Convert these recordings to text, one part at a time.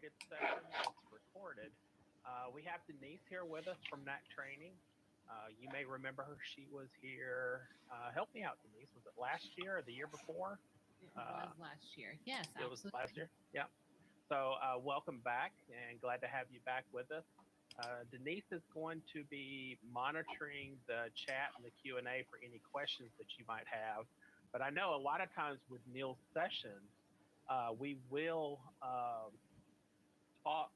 moderated session that's recorded. We have Denise here with us from NAC Training. You may remember her. She was here. Help me out, Denise. Was it last year or the year before? It was Uh, last year. Yes, it was absolutely. last year. Yeah. So welcome back, and glad to have you back with us. Denise is going to be monitoring the chat and the Q&A for any questions that you might have. But I know a lot of times with Neil's sessions, we will talk,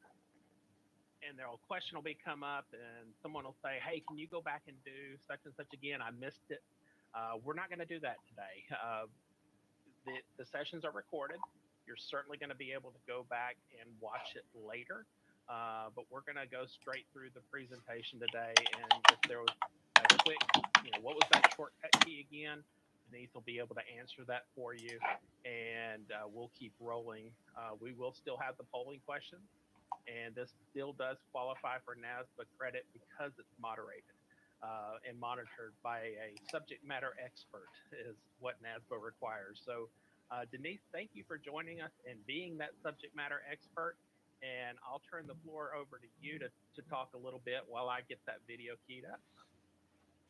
and their question will be come up, and someone will say, "Hey, can you go back and do such and such again? I missed it." We're not going to do that today. The sessions are recorded. You're certainly going to be able to go back and watch it later. But we're going to go straight through the presentation today. And if there was a quick, what was that shortcut key again? Denise will be able to answer that for you. And we'll keep rolling. We will still have the polling questions. And this still does qualify for NASBA credit because it's moderated and monitored by a subject matter expert, is what NASBA requires. So, Denise, thank you for joining us and being that subject matter expert. And I'll turn the floor over to you to talk a little bit while I get that video keyed up.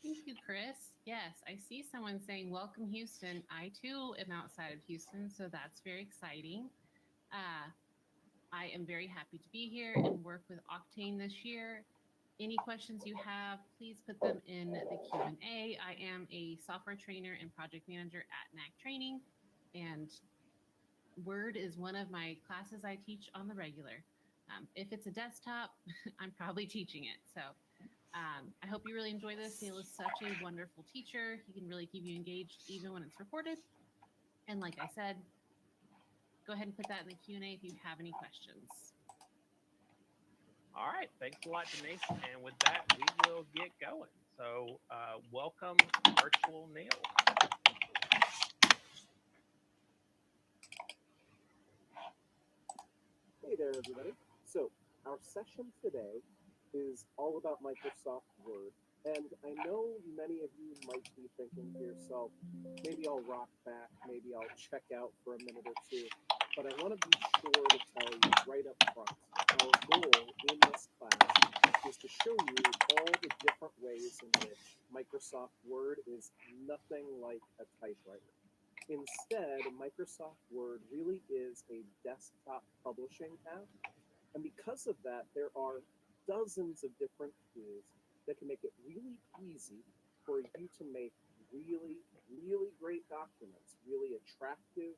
Thank you, Chris. Yes, I see someone saying, "Welcome, Houston." I too am outside of Houston, so that's very exciting. Uh, I am very happy to be here and work with Octane this year. Any questions you have, please put them in the Q&A. I am a software trainer and project manager at NAC Training, and Word is one of my classes I teach on the regular. If it's a desktop, I'm probably teaching it. So I hope you really enjoy this. Neil is such a wonderful teacher. He can really keep you engaged even when it's recorded. And like I said, go ahead and put that in the Q&A if you have any questions. All right. Thanks a lot, Denise. And with that, we will get going. So, welcome, Virtual Neil. Hey there, everybody. So, our session today is all about Microsoft Word. And I know many of you might be thinking to yourself, maybe I'll rock back, maybe I'll check out for a minute or two. But I want to be sure to tell you right up front, our goal in this class is to show you all the different ways in which Microsoft Word is nothing like a typewriter. Instead, Microsoft Word really is a desktop publishing app. And because of that, there are dozens of different tools that can make it really easy for you to make really, really great documents, really attractive,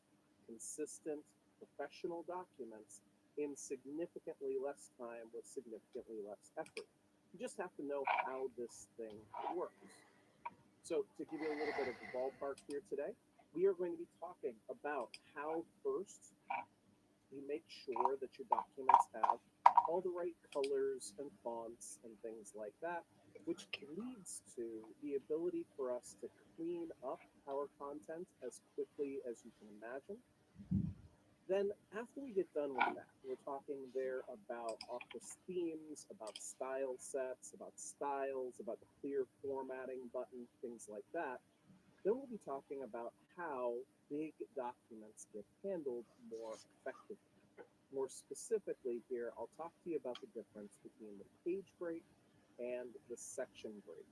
consistent, professional documents in significantly less time with significantly less effort. You just have to know how this thing works. So to give you a little bit of a ballpark here today, we are going to be talking about how first you make sure that your documents have all the right colors and fonts and things like that, which leads to the ability for us to clean up our content as quickly as you can imagine. Then after we get done with that, we're talking there about Office themes, about style sets, about styles, about the clear formatting button, things like that. Then we'll be talking about how big documents get handled more effectively. More specifically here, I'll talk to you about the difference between the page break and the section break,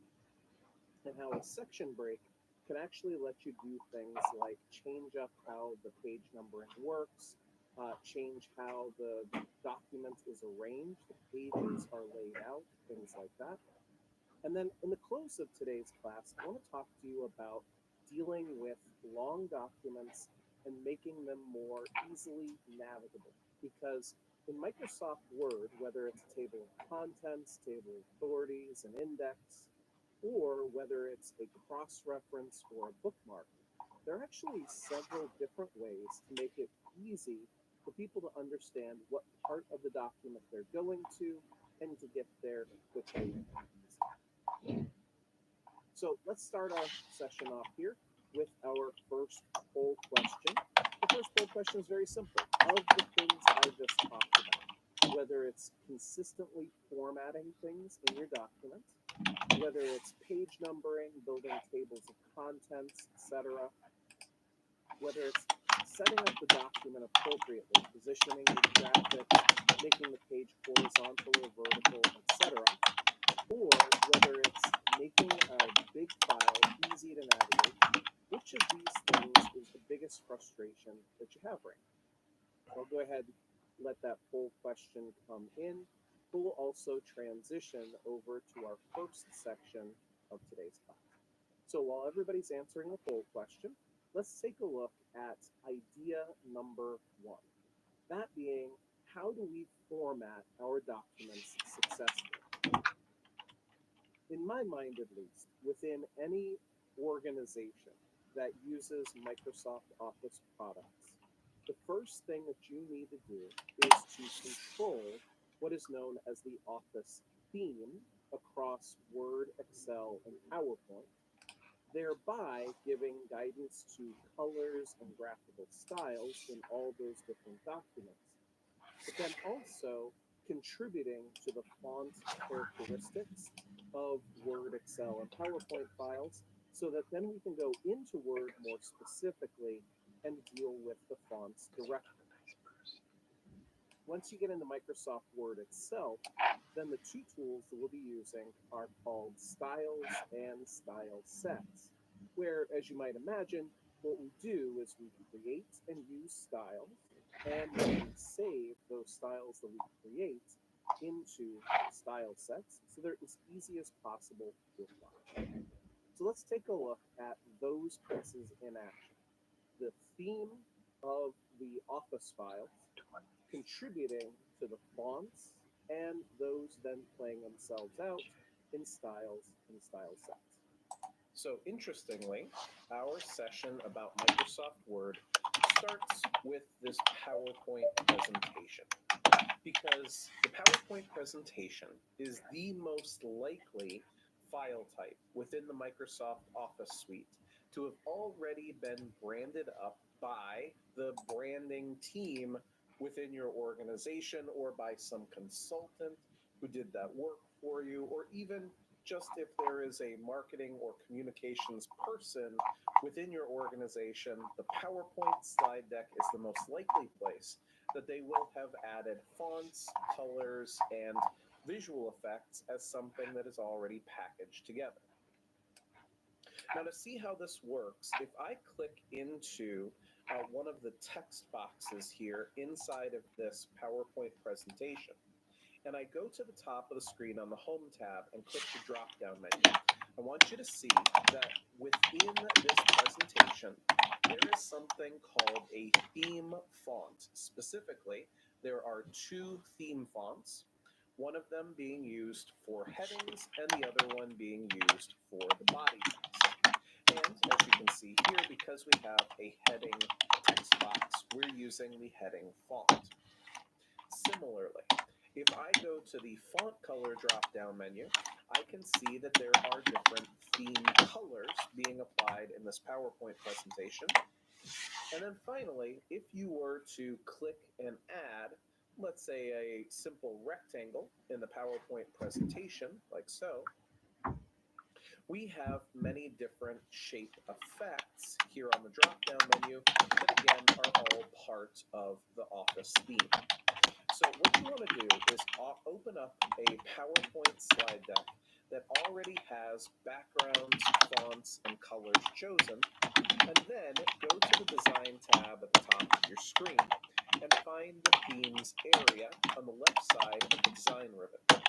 and how a section break can actually let you do things like change up how the page numbering works, change how the document is arranged, the pages are laid out, things like that. And then in the close of today's class, I want to talk to you about dealing with long documents and making them more easily navigable. Because in Microsoft Word, whether it's a table of contents, table of authorities, an index, or whether it's a cross-reference or a bookmark, there are actually several different ways to make it easy for people to understand what part of the document they're going to and to get there quickly and easily. So let's start our session off here with our first poll question. The first poll question is very simple. Of the things I just talked about, whether it's consistently formatting things in your document, whether it's page numbering, building tables of contents, etc., whether it's setting up the document appropriately, positioning the graphics, making the page horizontal or vertical, etc., or whether it's making a big file easy to navigate, which of these things is the biggest frustration that you have right now? So I'll go ahead and let that poll question come in, but we'll also transition over to our first section of today's class. So while everybody's answering the poll question, let's take a look at idea number 1. That being, how do we format our documents successfully? In my mind, at least, within any organization that uses Microsoft Office products, the first thing that you need to do is to control what is known as the Office theme across Word, Excel, and PowerPoint, thereby giving guidance to colors and graphical styles in all those different documents, but then also contributing to the font characteristics of Word, Excel, and PowerPoint files, so that then we can go into Word more specifically and deal with the fonts directly. Once you get into Microsoft Word itself, then the two tools that we'll be using are called styles and style sets, where, as you might imagine, what we do is we create and use styles, and we save those styles that we create into style sets so they're as easy as possible to apply. So let's take a look at those pieces in action. The theme of the Office files, contributing to the fonts, and those then playing themselves out in styles and style sets. So interestingly, our session about Microsoft Word starts with this PowerPoint presentation, because the PowerPoint presentation is the most likely file type within the Microsoft Office suite to have already been branded up by the branding team within your organization, or by some consultant who did that work for you, or even just if there is a marketing or communications person within your organization, the PowerPoint slide deck is the most likely place that they will have added fonts, colors, and visual effects as something that is already packaged together. Now, to see how this works, if I click into one of the text boxes here inside of this PowerPoint presentation, and I go to the top of the screen on the Home tab and click the drop-down menu, I want you to see that within this presentation, there is something called a theme font. Specifically, there are two theme fonts, one of them being used for headings and the other one being used for the body text. And as you can see here, because we have a heading text box, we're using the heading font. Similarly, if I go to the font color drop-down menu, I can see that there are different theme colors being applied in this PowerPoint presentation. And then finally, if you were to click and add, let's say, a simple rectangle in the PowerPoint presentation, like so, we have many different shape effects here on the drop-down menu that, again, are all part of the Office theme. So what you want to do is open up a PowerPoint slide deck that already has backgrounds, fonts, and colors chosen, and then go to the Design tab at the top of your screen and find the Themes area on the left side of the Design ribbon.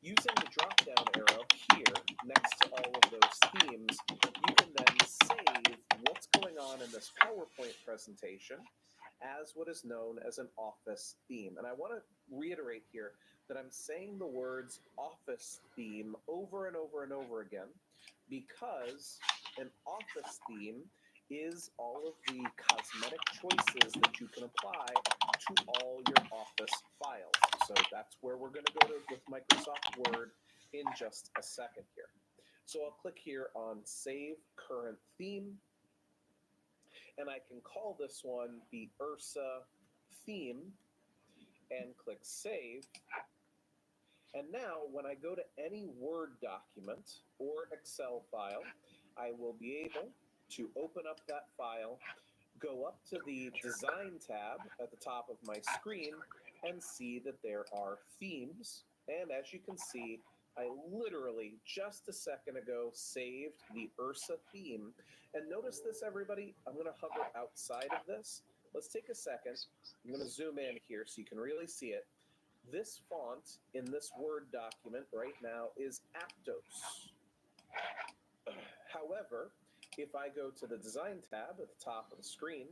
Using the drop-down arrow here next to all of those themes, you can then save what's going on in this PowerPoint presentation as what is known as an Office theme. And I want to reiterate here that I'm saying the words Office theme over and over and over again, because an Office theme is all of the cosmetic choices that you can apply to all your Office files. So that's where we're going to go with Microsoft Word in just a second here. So I'll click here on Save Current Theme, and I can call this one the Ursa theme and click Save. And now when I go to any Word document or Excel file, I will be able to open up that file, go up to the Design tab at the top of my screen and see that there are themes. And as you can see, I literally just a second ago saved the Ursa theme. And notice this, everybody. I'm going to hover outside of this. Let's take a second. I'm going to zoom in here so you can really see it. This font in this Word document right now is Aptos. However, if I go to the Design tab at the top of the screen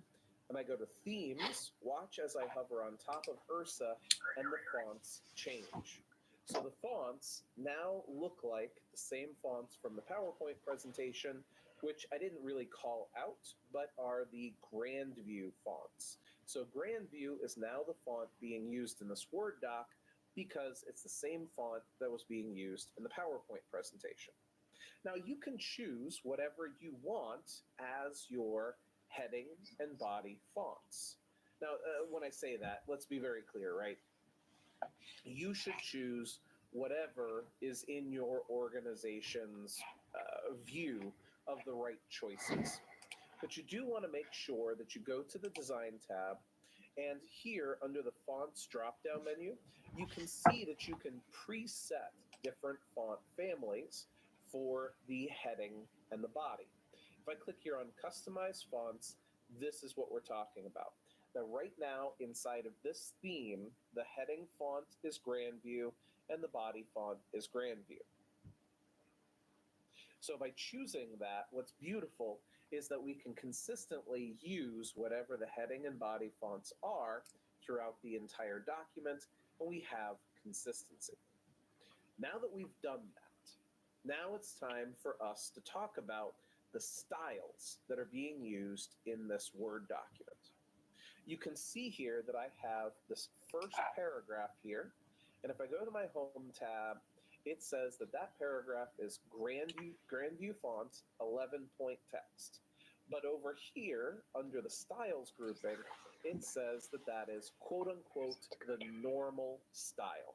and I go to Themes, watch as I hover on top of Ursa and the fonts change. So the fonts now look like the same fonts from the PowerPoint presentation, which I didn't really call out, but are the Grandview fonts. So Grandview is now the font being used in this Word doc because it's the same font that was being used in the PowerPoint presentation. Now you can choose whatever you want as your heading and body fonts. Now, when I say that, let's be very clear, right? You should choose whatever is in your organization's view of the right choices. But you do want to make sure that you go to the Design tab, and here under the Fonts drop-down menu, you can see that you can preset different font families for the heading and the body. If I click here on Customize Fonts, this is what we're talking about. Now, right now, inside of this theme, the heading font is Grandview and the body font is Grandview. So by choosing that, what's beautiful is that we can consistently use whatever the heading and body fonts are throughout the entire document, and we have consistency. Now that we've done that, now it's time for us to talk about the styles that are being used in this Word document. You can see here that I have this first paragraph here, and if I go to my Home tab, it says that that paragraph is Grandview font, 11-point text. But over here, under the styles grouping, it says that that is quote-unquote the normal style.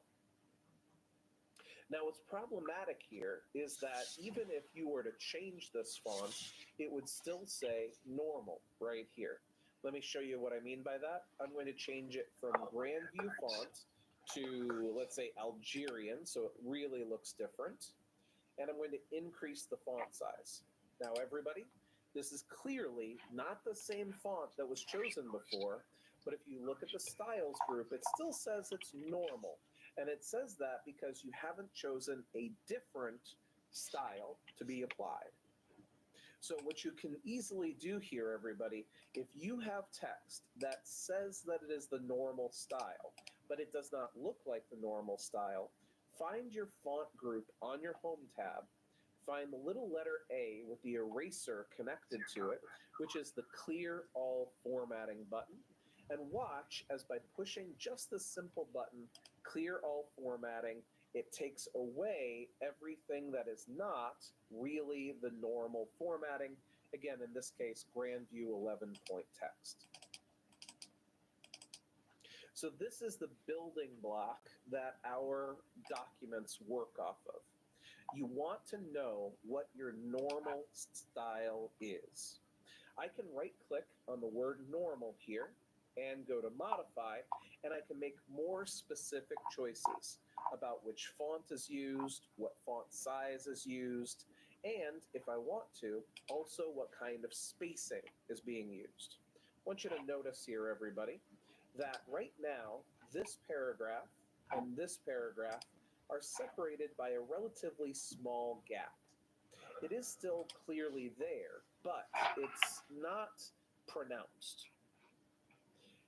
Now, what's problematic here is that even if you were to change this font, it would still say normal right here. Let me show you what I mean by that. I'm going to change it from Grandview font to, let's say, Algerian, so it really looks different. And I'm going to increase the font size. Now, everybody, this is clearly not the same font that was chosen before, but if you look at the styles group, it still says it's normal. And it says that because you haven't chosen a different style to be applied. So what you can easily do here, everybody, if you have text that says that it is the normal style, but it does not look like the normal style, find your font group on your Home tab, find the little letter A with the eraser connected to it, which is the Clear All Formatting button, and watch as by pushing just this simple button, Clear All Formatting, it takes away everything that is not really the normal formatting. Again, in this case, Grandview 11-point text. So this is the building block that our documents work off of. You want to know what your normal style is. I can right-click on the word normal here and go to modify, and I can make more specific choices about which font is used, what font size is used, and if I want to, also what kind of spacing is being used. I want you to notice here, everybody, that right now, this paragraph and this paragraph are separated by a relatively small gap. It is still clearly there, but it's not pronounced.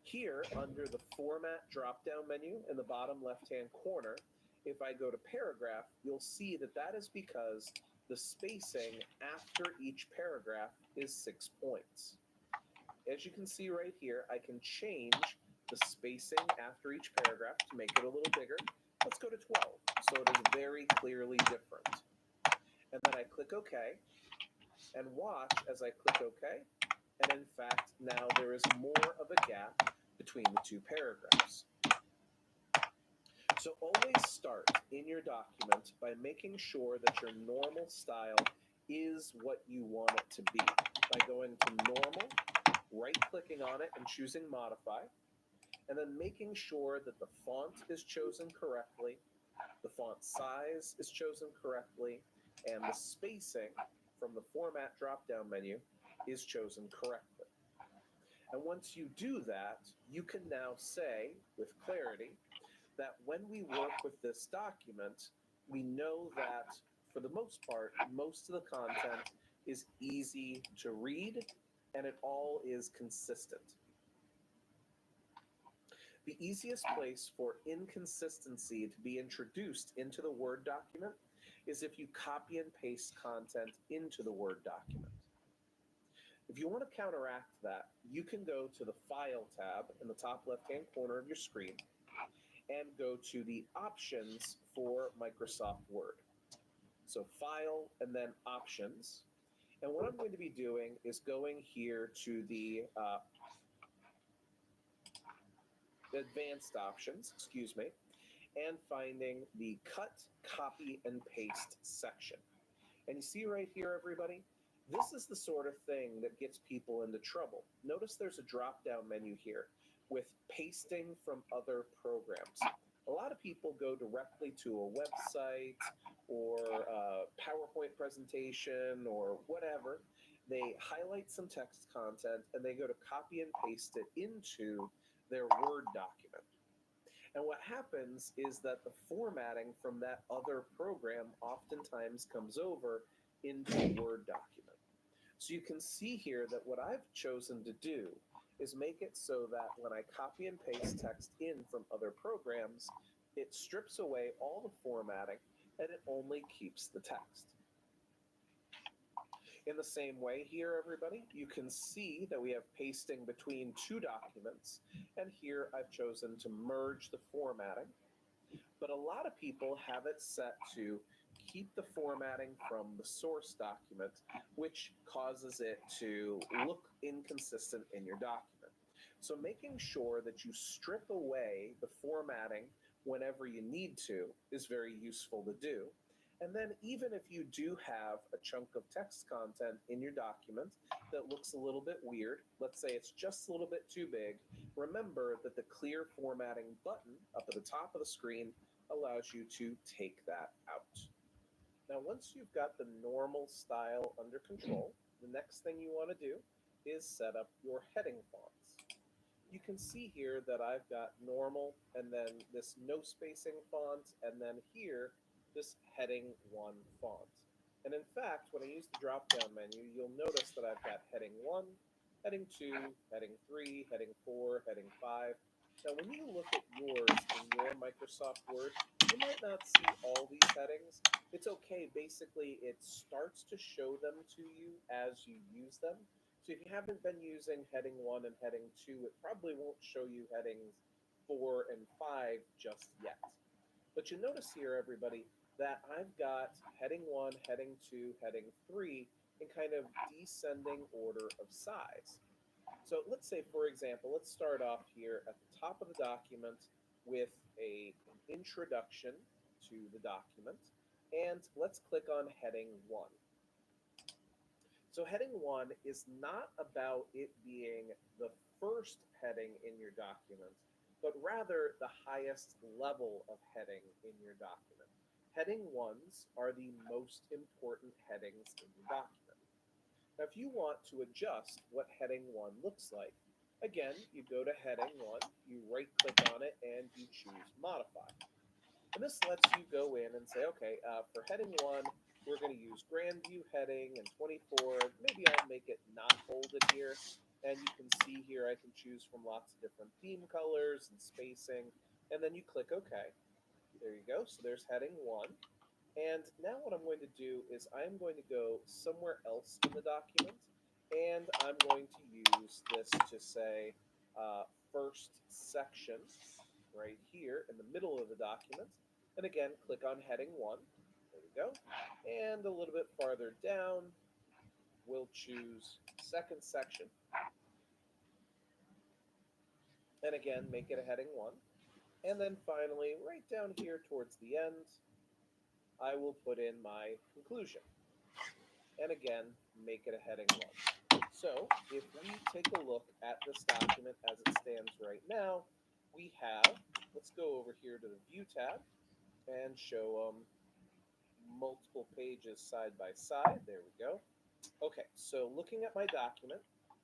Here, under the Format drop-down menu in the bottom left-hand corner, if I go to Paragraph, you'll see that that is because the spacing after each paragraph is 6 points. As you can see right here, I can change the spacing after each paragraph to make it a little bigger. Let's go to 12, so it is very clearly different. And then I click OK, and watch as I click OK, and in fact, now there is more of a gap between the two paragraphs. So always start in your document by making sure that your normal style is what you want it to be. By going to normal, right-clicking on it and choosing Modify, and then making sure that the font is chosen correctly, the font size is chosen correctly, and the spacing from the Format drop-down menu is chosen correctly. And once you do that, you can now say with clarity that when we work with this document, we know that for the most part, most of the content is easy to read and it all is consistent. The easiest place for inconsistency to be introduced into the Word document is if you copy and paste content into the Word document. If you want to counteract that, you can go to the File tab in the top left-hand corner of your screen and go to the Options for Microsoft Word. So File and then Options. And what I'm going to be doing is going here to the Advanced Options, excuse me, and finding the Cut, Copy, and Paste section. And you see right here, everybody, this is the sort of thing that gets people into trouble. Notice there's a drop-down menu here with pasting from other programs. A lot of people go directly to a website or a PowerPoint presentation or whatever. They highlight some text content and they go to copy and paste it into their Word document. And what happens is that the formatting from that other program oftentimes comes over into the Word document. So you can see here that what I've chosen to do is make it so that when I copy and paste text in from other programs, it strips away all the formatting and it only keeps the text. In the same way here, everybody, you can see that we have pasting between two documents, and here I've chosen to merge the formatting. But a lot of people have it set to keep the formatting from the source document, which causes it to look inconsistent in your document. So making sure that you strip away the formatting whenever you need to is very useful to do. And then even if you do have a chunk of text content in your document that looks a little bit weird, let's say it's just a little bit too big, remember that the clear formatting button up at the top of the screen allows you to take that out. Now, once you've got the normal style under control, the next thing you want to do is set up your heading fonts. You can see here that I've got normal and then this no spacing font, and then here this heading 1 font. And in fact, when I use the drop-down menu, you'll notice that I've got heading 1, heading 2, heading 3, heading 4, heading 5. Now, when you look at yours in your Microsoft Word, you might not see all these headings. It's okay. Basically, it starts to show them to you as you use them. So if you haven't been using heading 1 and heading 2, it probably won't show you headings 4 and 5 just yet. But you notice here, everybody, that I've got heading 1, heading 2, heading 3 in kind of descending order of size. So let's say, for example, let's start off here at the top of the document with an introduction to the document, and let's click on heading 1. So heading 1 is not about it being the first heading in your document, but rather the highest level of heading in your document. Heading 1s are the most important headings in your document. Now, if you want to adjust what heading 1 looks like, again, you go to heading 1, you right-click on it, and you choose Modify. And this lets you go in and say, okay, for heading 1, we're going to use Grandview heading and 24. Maybe I'll make it not bolded here. And you can see here I can choose from lots of different theme colors and spacing. And then you click OK. There you go. So there's heading 1. And now what I'm going to do is I'm going to go somewhere else in the document. And I'm going to use this to say first section right here in the middle of the document. And again, click on heading 1. There we go. And a little bit farther down, we'll choose second section. And again, make it a heading 1. And then finally, right down here towards the end, I will put in my conclusion. And again, make it a heading 1. So if we take a look at this document as it stands right now, we have, let's go over here to the View tab and show multiple pages side by side. There we go. Okay, so looking at my document,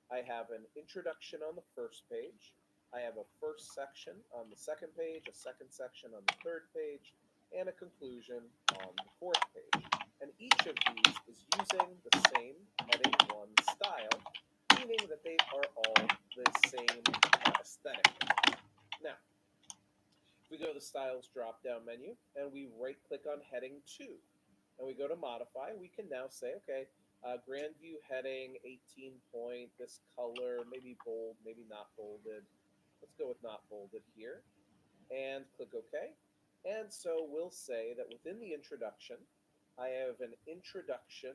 I have an introduction on the first page. I have a first section on the second page, a second section on the third page, and a conclusion on the fourth page. And each of these is using the same heading 1 style, meaning that they are all the same aesthetic. Now, if we go to the Styles drop-down menu and we right-click on heading 2, and we go to Modify, we can now say, okay, Grand View heading, 18 point, this color, maybe bold, maybe not bolded. Let's go with not bolded here, and click OK. And so we'll say that within the introduction, I have an introduction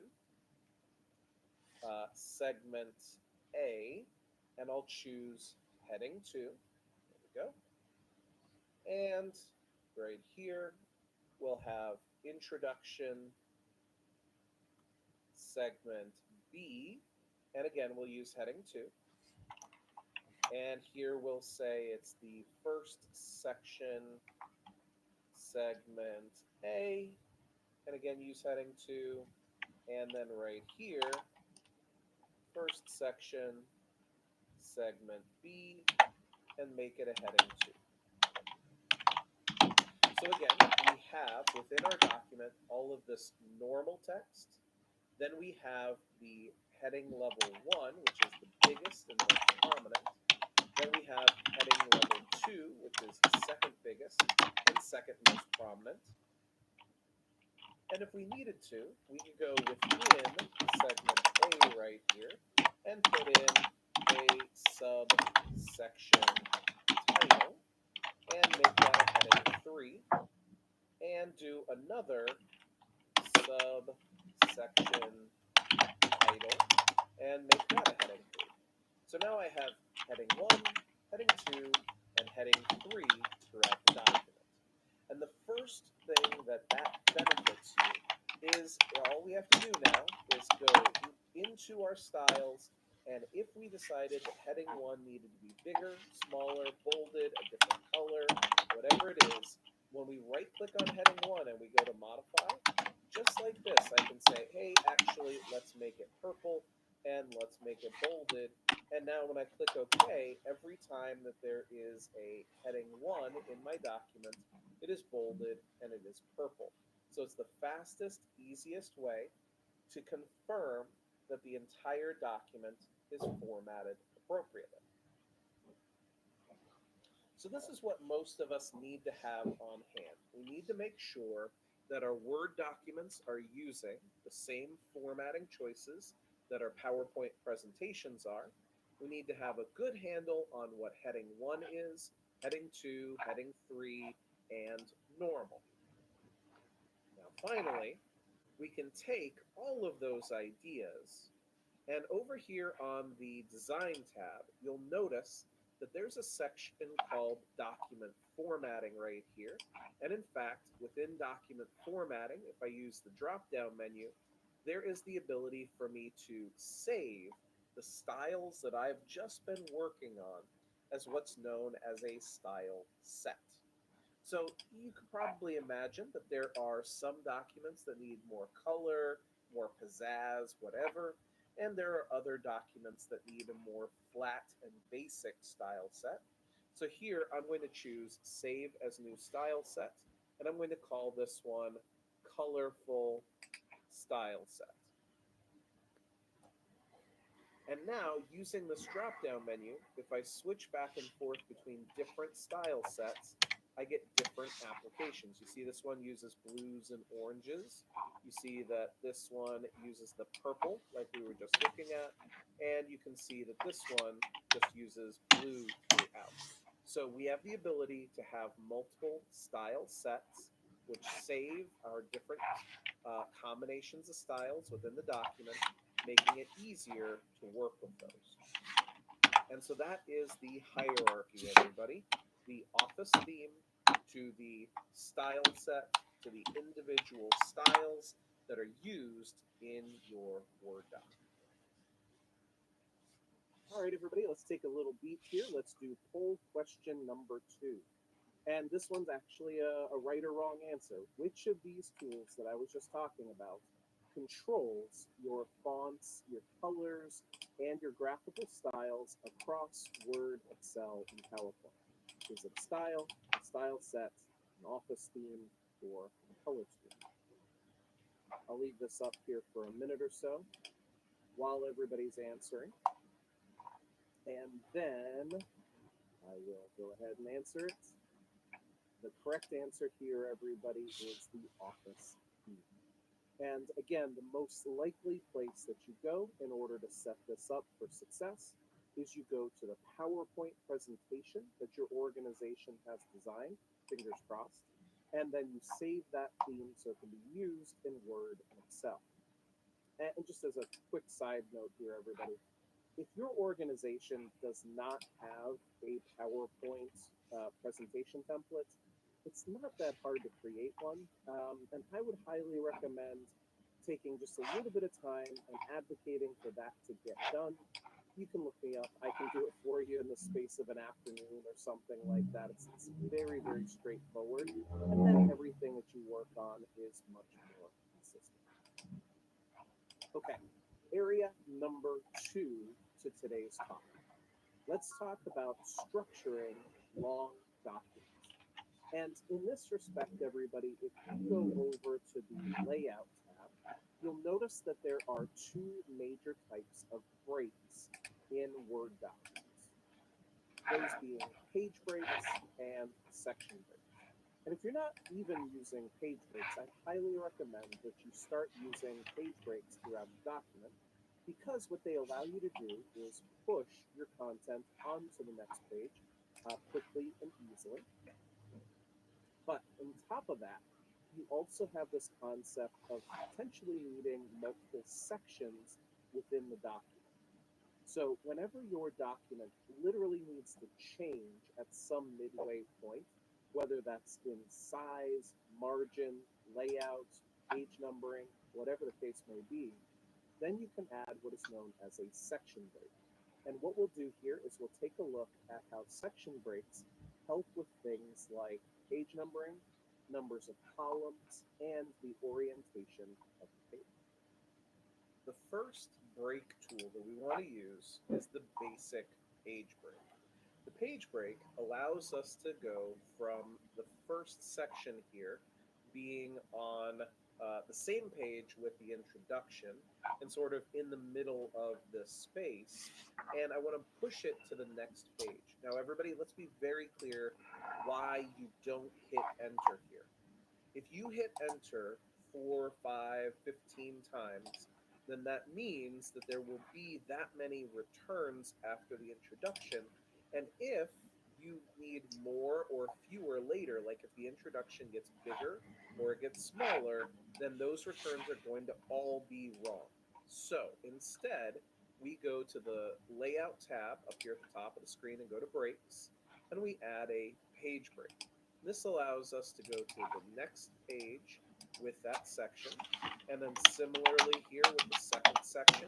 segment A, and I'll choose heading 2. There we go. And right here, we'll have introduction segment B, and again, we'll use heading 2. And here we'll say it's the first section segment A, and again, use heading 2. And then right here, first section segment B, and make it a heading 2. So again, we have within our document all of this normal text. Then we have the heading level 1, which is the biggest and most prominent. Then we have heading level 2, which is the second biggest and second most prominent. And if we needed to, we could go within segment A right here and put in a subsection title and make that a heading 3, and do another subsection title and make that a heading 3. So now I have heading 1, heading 2, and heading 3 throughout the document. And the first thing that benefits you is all we have to do now is go into our styles, and if we decided that heading 1 needed to be bigger, smaller, bolded, a different color, whatever it is, when we right-click on heading 1 and we go to Modify, just like this, I can say, hey, actually, let's make it purple, and let's make it bolded. And now when I click OK, every time that there is a heading 1 in my document, it is bolded and it is purple. So it's the fastest, easiest way to confirm that the entire document is formatted appropriately. So this is what most of us need to have on hand. We need to make sure that our Word documents are using the same formatting choices that our PowerPoint presentations are. We need to have a good handle on what heading 1 is, heading 2, heading 3, and normal. Now finally, we can take all of those ideas, and over here on the Design tab, you'll notice that there's a section called Document Formatting right here. And in fact, within Document Formatting, if I use the drop-down menu, there is the ability for me to save the styles that I've just been working on as what's known as a style set. So you could probably imagine that there are some documents that need more color, more pizzazz, whatever, and there are other documents that need a more flat and basic style set. So here I'm going to choose Save as New Style Set, and I'm going to call this one Colorful Style Set. And now, using this drop-down menu, if I switch back and forth between different style sets, I get different applications. You see this one uses blues and oranges. You see that this one uses the purple, like we were just looking at. And you can see that this one just uses blue throughout. So we have the ability to have multiple style sets, which save our different combinations of styles within the document, making it easier to work with those. And so that is the hierarchy, everybody. The office theme to the style set to the individual styles that are used in your Word document. All right, everybody, let's take a little beat here. Let's do poll question number 2. And this one's actually a right or wrong answer. Which of these tools that I was just talking about controls your fonts, your colors, and your graphical styles across Word, Excel, and PowerPoint? Is it a style set, an office theme, or a color scheme? I'll leave this up here for a minute or so while everybody's answering. And then I will go ahead and answer it. The correct answer here, everybody, is the office theme. And again, the most likely place that you go in order to set this up for success is you go to the PowerPoint presentation that your organization has designed, fingers crossed, and then you save that theme so it can be used in Word and Excel. And just as a quick side note here, everybody, if your organization does not have a PowerPoint presentation template, it's not that hard to create one. And I would highly recommend taking just a little bit of time and advocating for that to get done. You can look me up. I can do it for you in the space of an afternoon or something like that. It's very, very straightforward. And then everything that you work on is much more consistent. Okay, area number 2 to today's topic. Let's talk about structuring long documents. And in this respect, everybody, if you go over to the Layout tab, you'll notice that there are 2 major types of breaks in Word documents. Those being page breaks and section breaks. And if you're not even using page breaks, I highly recommend that you start using page breaks throughout the document, because what they allow you to do is push your content onto the next page quickly and easily. But on top of that, you also have this concept of potentially needing multiple sections within the document. So whenever your document literally needs to change at some midway point, whether that's in size, margin, layout, page numbering, whatever the case may be, then you can add what is known as a section break. And what we'll do here is we'll take a look at how section breaks help with things like page numbering, numbers of columns, and the orientation of the page. The first break tool that we want to use is the basic page break. The page break allows us to go from the first section here being on the same page with the introduction and sort of in the middle of this space, and I want to push it to the next page. Now, everybody, let's be very clear why you don't hit enter here. If you hit enter 4, 5, 15 times, then that means that there will be that many returns after the introduction. And if you need more or fewer later, like if the introduction gets bigger or it gets smaller, then those returns are going to all be wrong. So instead, we go to the Layout tab up here at the top of the screen and go to Breaks, and we add a page break. This allows us to go to the next page with that section, and then similarly here with the second section,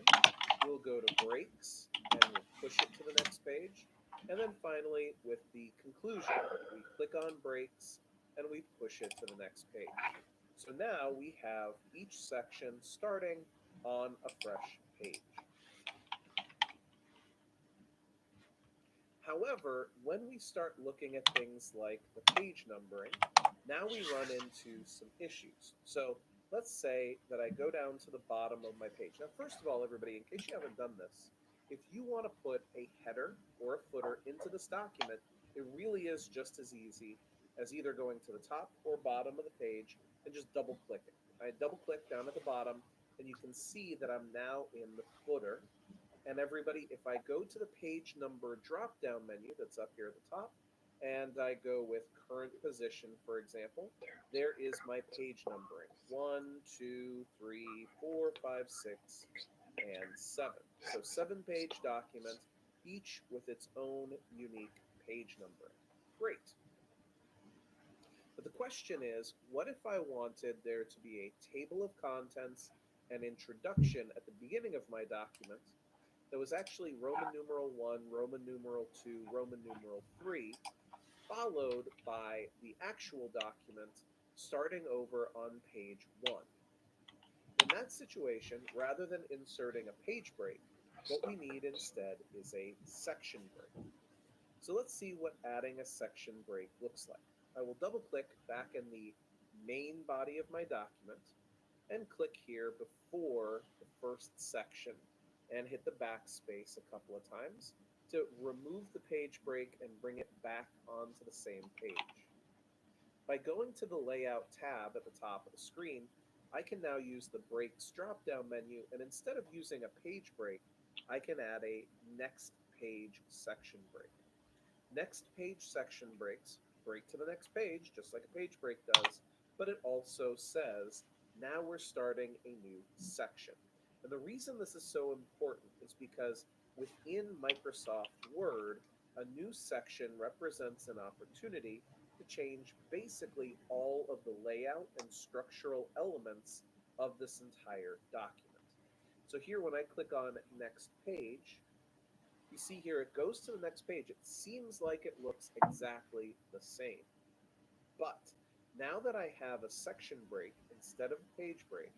we'll go to Breaks and we'll push it to the next page. And then finally, with the conclusion, we click on Breaks and we push it to the next page. So now we have each section starting on a fresh page. However, when we start looking at things like the page numbering, now we run into some issues. So let's say that I go down to the bottom of my page. Now, first of all, everybody, in case you haven't done this, if you want to put a header or a footer into this document, it really is just as easy as either going to the top or bottom of the page and just double clicking. I double click down at the bottom and you can see that I'm now in the footer. And everybody, if I go to the page number drop down menu that's up here at the top, and I go with current position, for example, there is my page numbering 1, 2, 3, 4, 5, 6, and 7. So 7-page document, each with its own unique page numbering. Great. But the question is, what if I wanted there to be a table of contents and introduction at the beginning of my document, that was actually Roman numeral 1, Roman numeral 2, Roman numeral 3, followed by the actual document starting over on page 1. In that situation, rather than inserting a page break, what we need instead is a section break. So let's see what adding a section break looks like. I will double click back in the main body of my document and click here before the first section and hit the backspace a couple of times to remove the page break and bring it back onto the same page. By going to the Layout tab at the top of the screen, I can now use the Breaks drop-down menu, and instead of using a page break, I can add a Next Page section break. Next Page section breaks break to the next page, just like a page break does, but it also says, now we're starting a new section. And the reason this is so important is because within Microsoft Word, a new section represents an opportunity to change basically all of the layout and structural elements of this entire document. So here, when I click on Next Page, you see here it goes to the next page. It seems like it looks exactly the same. But now that I have a section break instead of a page break,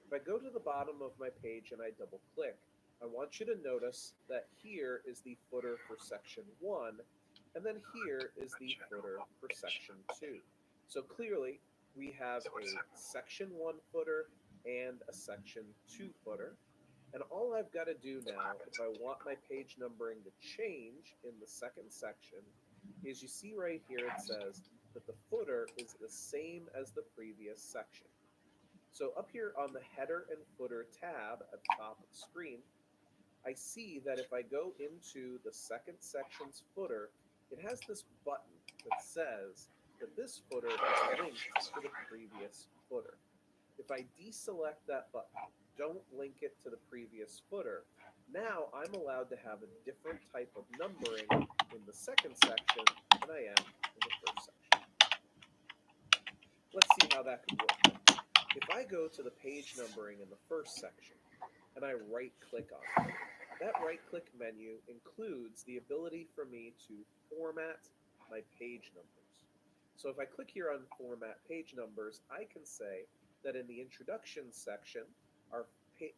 if I go to the bottom of my page and I double click, I want you to notice that here is the footer for section 1, and then here is the footer for section 2. So clearly, we have a section 1 footer and a section 2 footer. And all I've got to do now, if I want my page numbering to change in the second section, is you see right here it says that the footer is the same as the previous section. So up here on the header and footer tab at the top of the screen, I see that if I go into the second section's footer, it has this button that says that this footer is linked to the previous footer. If I deselect that button, don't link it to the previous footer, now I'm allowed to have a different type of numbering in the second section than I am in the first section. Let's see how that could work. If I go to the page numbering in the first section and I right-click on it, that right-click menu includes the ability for me to format my page numbers. So if I click here on Format Page Numbers, I can say that in the Introduction section, our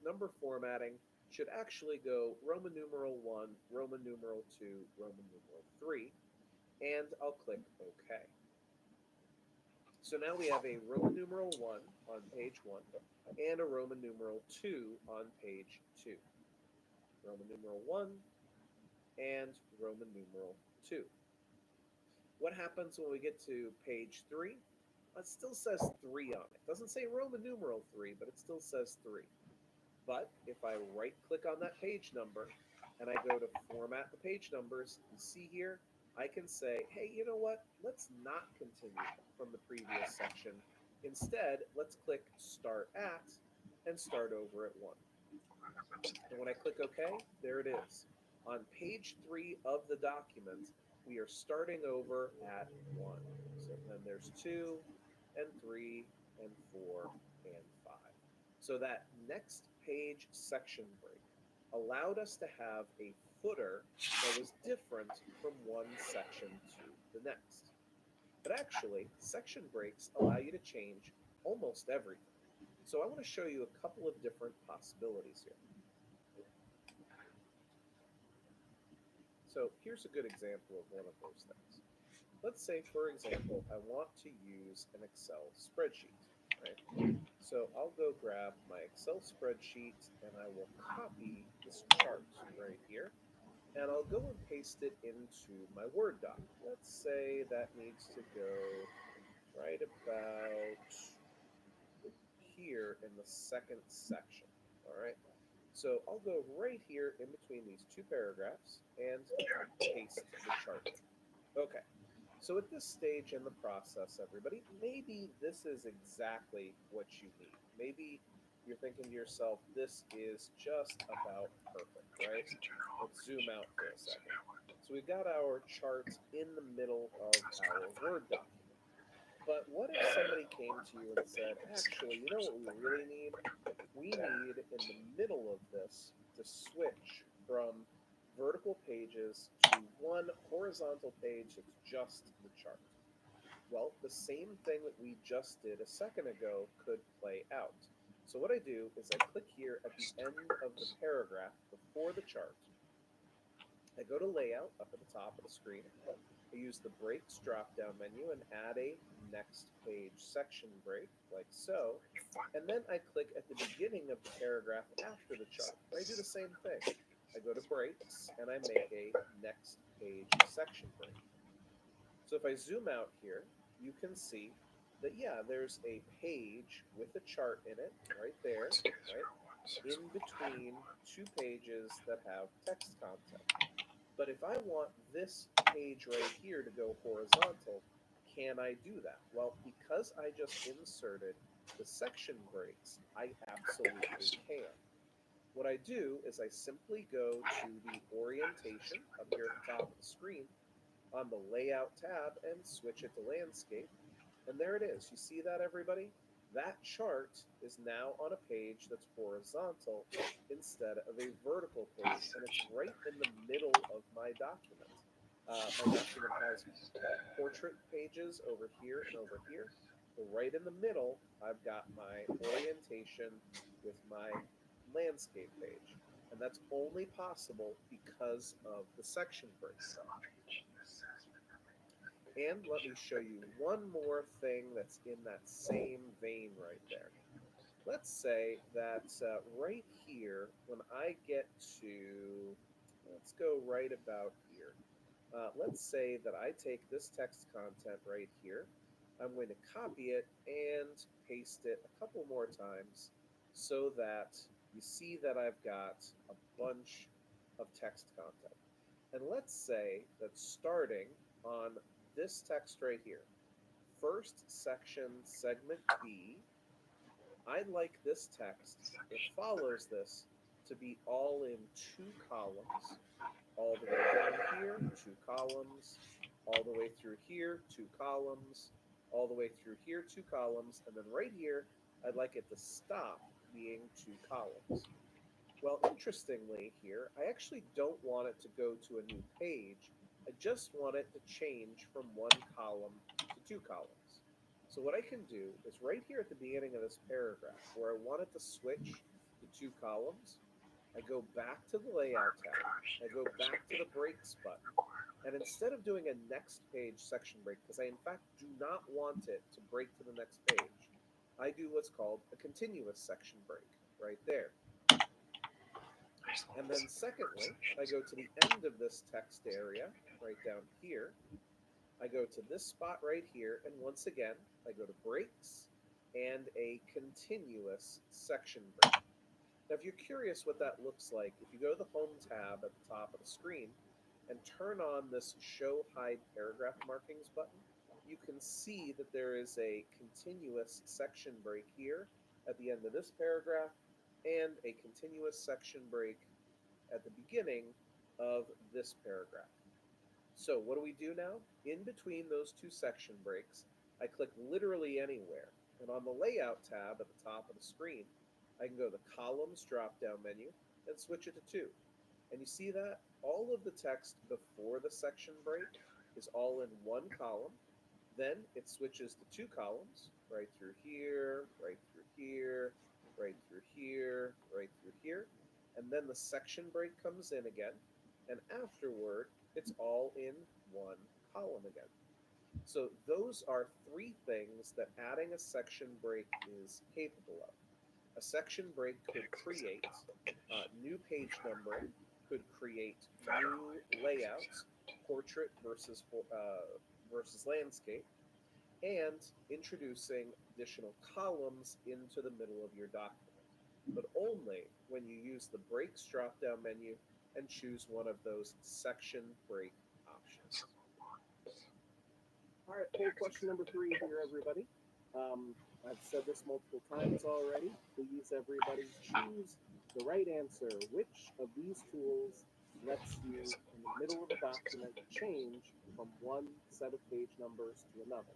number formatting should actually go Roman numeral 1, Roman numeral 2, Roman numeral 3, and I'll click OK. So now we have a Roman numeral 1 on page 1 and a Roman numeral 2 on page 2. Roman numeral 1 and Roman numeral 2. What happens when we get to page 3? It still says 3 on it. It doesn't say Roman numeral 3, but it still says 3. But if I right-click on that page number and I go to Format the Page Numbers, you see here, I can say, hey, you know what? Let's not continue from the previous section. Instead, let's click Start At and start over at 1. And when I click OK, there it is. On page 3 of the document, we are starting over at 1. So then there's 2 and 3 and 4 and 5. So that next page section break allowed us to have a footer that was different from one section to the next. But actually, section breaks allow you to change almost everything. So I want to show you a couple of different possibilities here. So here's a good example of one of those things. Let's say, for example, I want to use an Excel spreadsheet, right? So I'll go grab my Excel spreadsheet and I will copy this chart right here, and I'll go and paste it into my Word doc. Let's say that needs to go right about here in the second section, all right? So I'll go right here in between these two paragraphs and paste the chart. Okay, so at this stage in the process, everybody, maybe this is exactly what you need. Maybe you're thinking to yourself, this is just about perfect, right? Let's zoom out for a second. So we've got our chart in the middle of our Word document. But what if somebody came to you and said, actually, you know what we really need? We need in the middle of this to switch from vertical pages to one horizontal page that's just the chart. Well, the same thing that we just did a second ago could play out. So what I do is I click here at the end of the paragraph before the chart. I go to layout up at the top of the screen. I use the breaks drop-down menu and add a next page section break, like so. And then I click at the beginning of the paragraph after the chart. I do the same thing. I go to breaks and I make a next page section break. So if I zoom out here, you can see that, yeah, there's a page with a chart in it right there, right? In between two pages that have text content. But if I want this page right here to go horizontal, can I do that? Well, because I just inserted the section breaks, I absolutely can. What I do is I simply go to the orientation up here at the top of the screen on the layout tab and switch it to landscape. And there it is. You see that, everybody? That chart is now on a page that's horizontal instead of a vertical page, and it's right in the middle of my document. My document has portrait pages over here and over here. But right in the middle, I've got my orientation with my landscape page. And that's only possible because of the section breaks. And let me show you one more thing that's in that same vein right there. Let's say that right here, when I get to, let's go right about here. Let's say that I take this text content right here. I'm going to copy it and paste it a couple more times so that you see that I've got a bunch of text content. And let's say that starting on this text right here, first section, segment B, I'd like this text that follows this to be all in 2 columns, all the way down here, 2 columns, all the way through here, 2 columns, all the way through here, 2 columns, and then right here, I'd like it to stop being 2 columns. Well, interestingly here, I actually don't want it to go to a new page. I just want it to change from 1 column to 2 columns. So what I can do is right here at the beginning of this paragraph, where I want it to switch to 2 columns, I go back to the layout tab, I go back to the breaks button, and instead of doing a next page section break, because I in fact do not want it to break to the next page, I do what's called a continuous section break right there. And then secondly, I go to the end of this text area, right down here. I go to this spot right here, and once again, I go to breaks and a continuous section break. Now, if you're curious what that looks like, if you go to the Home tab at the top of the screen and turn on this Show Hide Paragraph Markings button, you can see that there is a continuous section break here at the end of this paragraph and a continuous section break at the beginning of this paragraph. So what do we do now? In between those 2 section breaks, I click literally anywhere. And on the Layout tab at the top of the screen, I can go to the Columns drop-down menu and switch it to 2. And you see that? All of the text before the section break is all in 1 column. Then it switches to 2 columns, right through here, right through here, right through here, right through here. And then the section break comes in again. And afterward, it's all in 1 column again. So those are 3 things that adding a section break is capable of. A section break could create new page numbering, could create new layouts, portrait versus landscape, and introducing additional columns into the middle of your document, but only when you use the breaks drop-down menu and choose one of those section break options. All right, poll question number 3 here, everybody. I've said this multiple times already. Please, everybody, choose the right answer. Which of these tools lets you, in the middle of a document, change from one set of page numbers to another,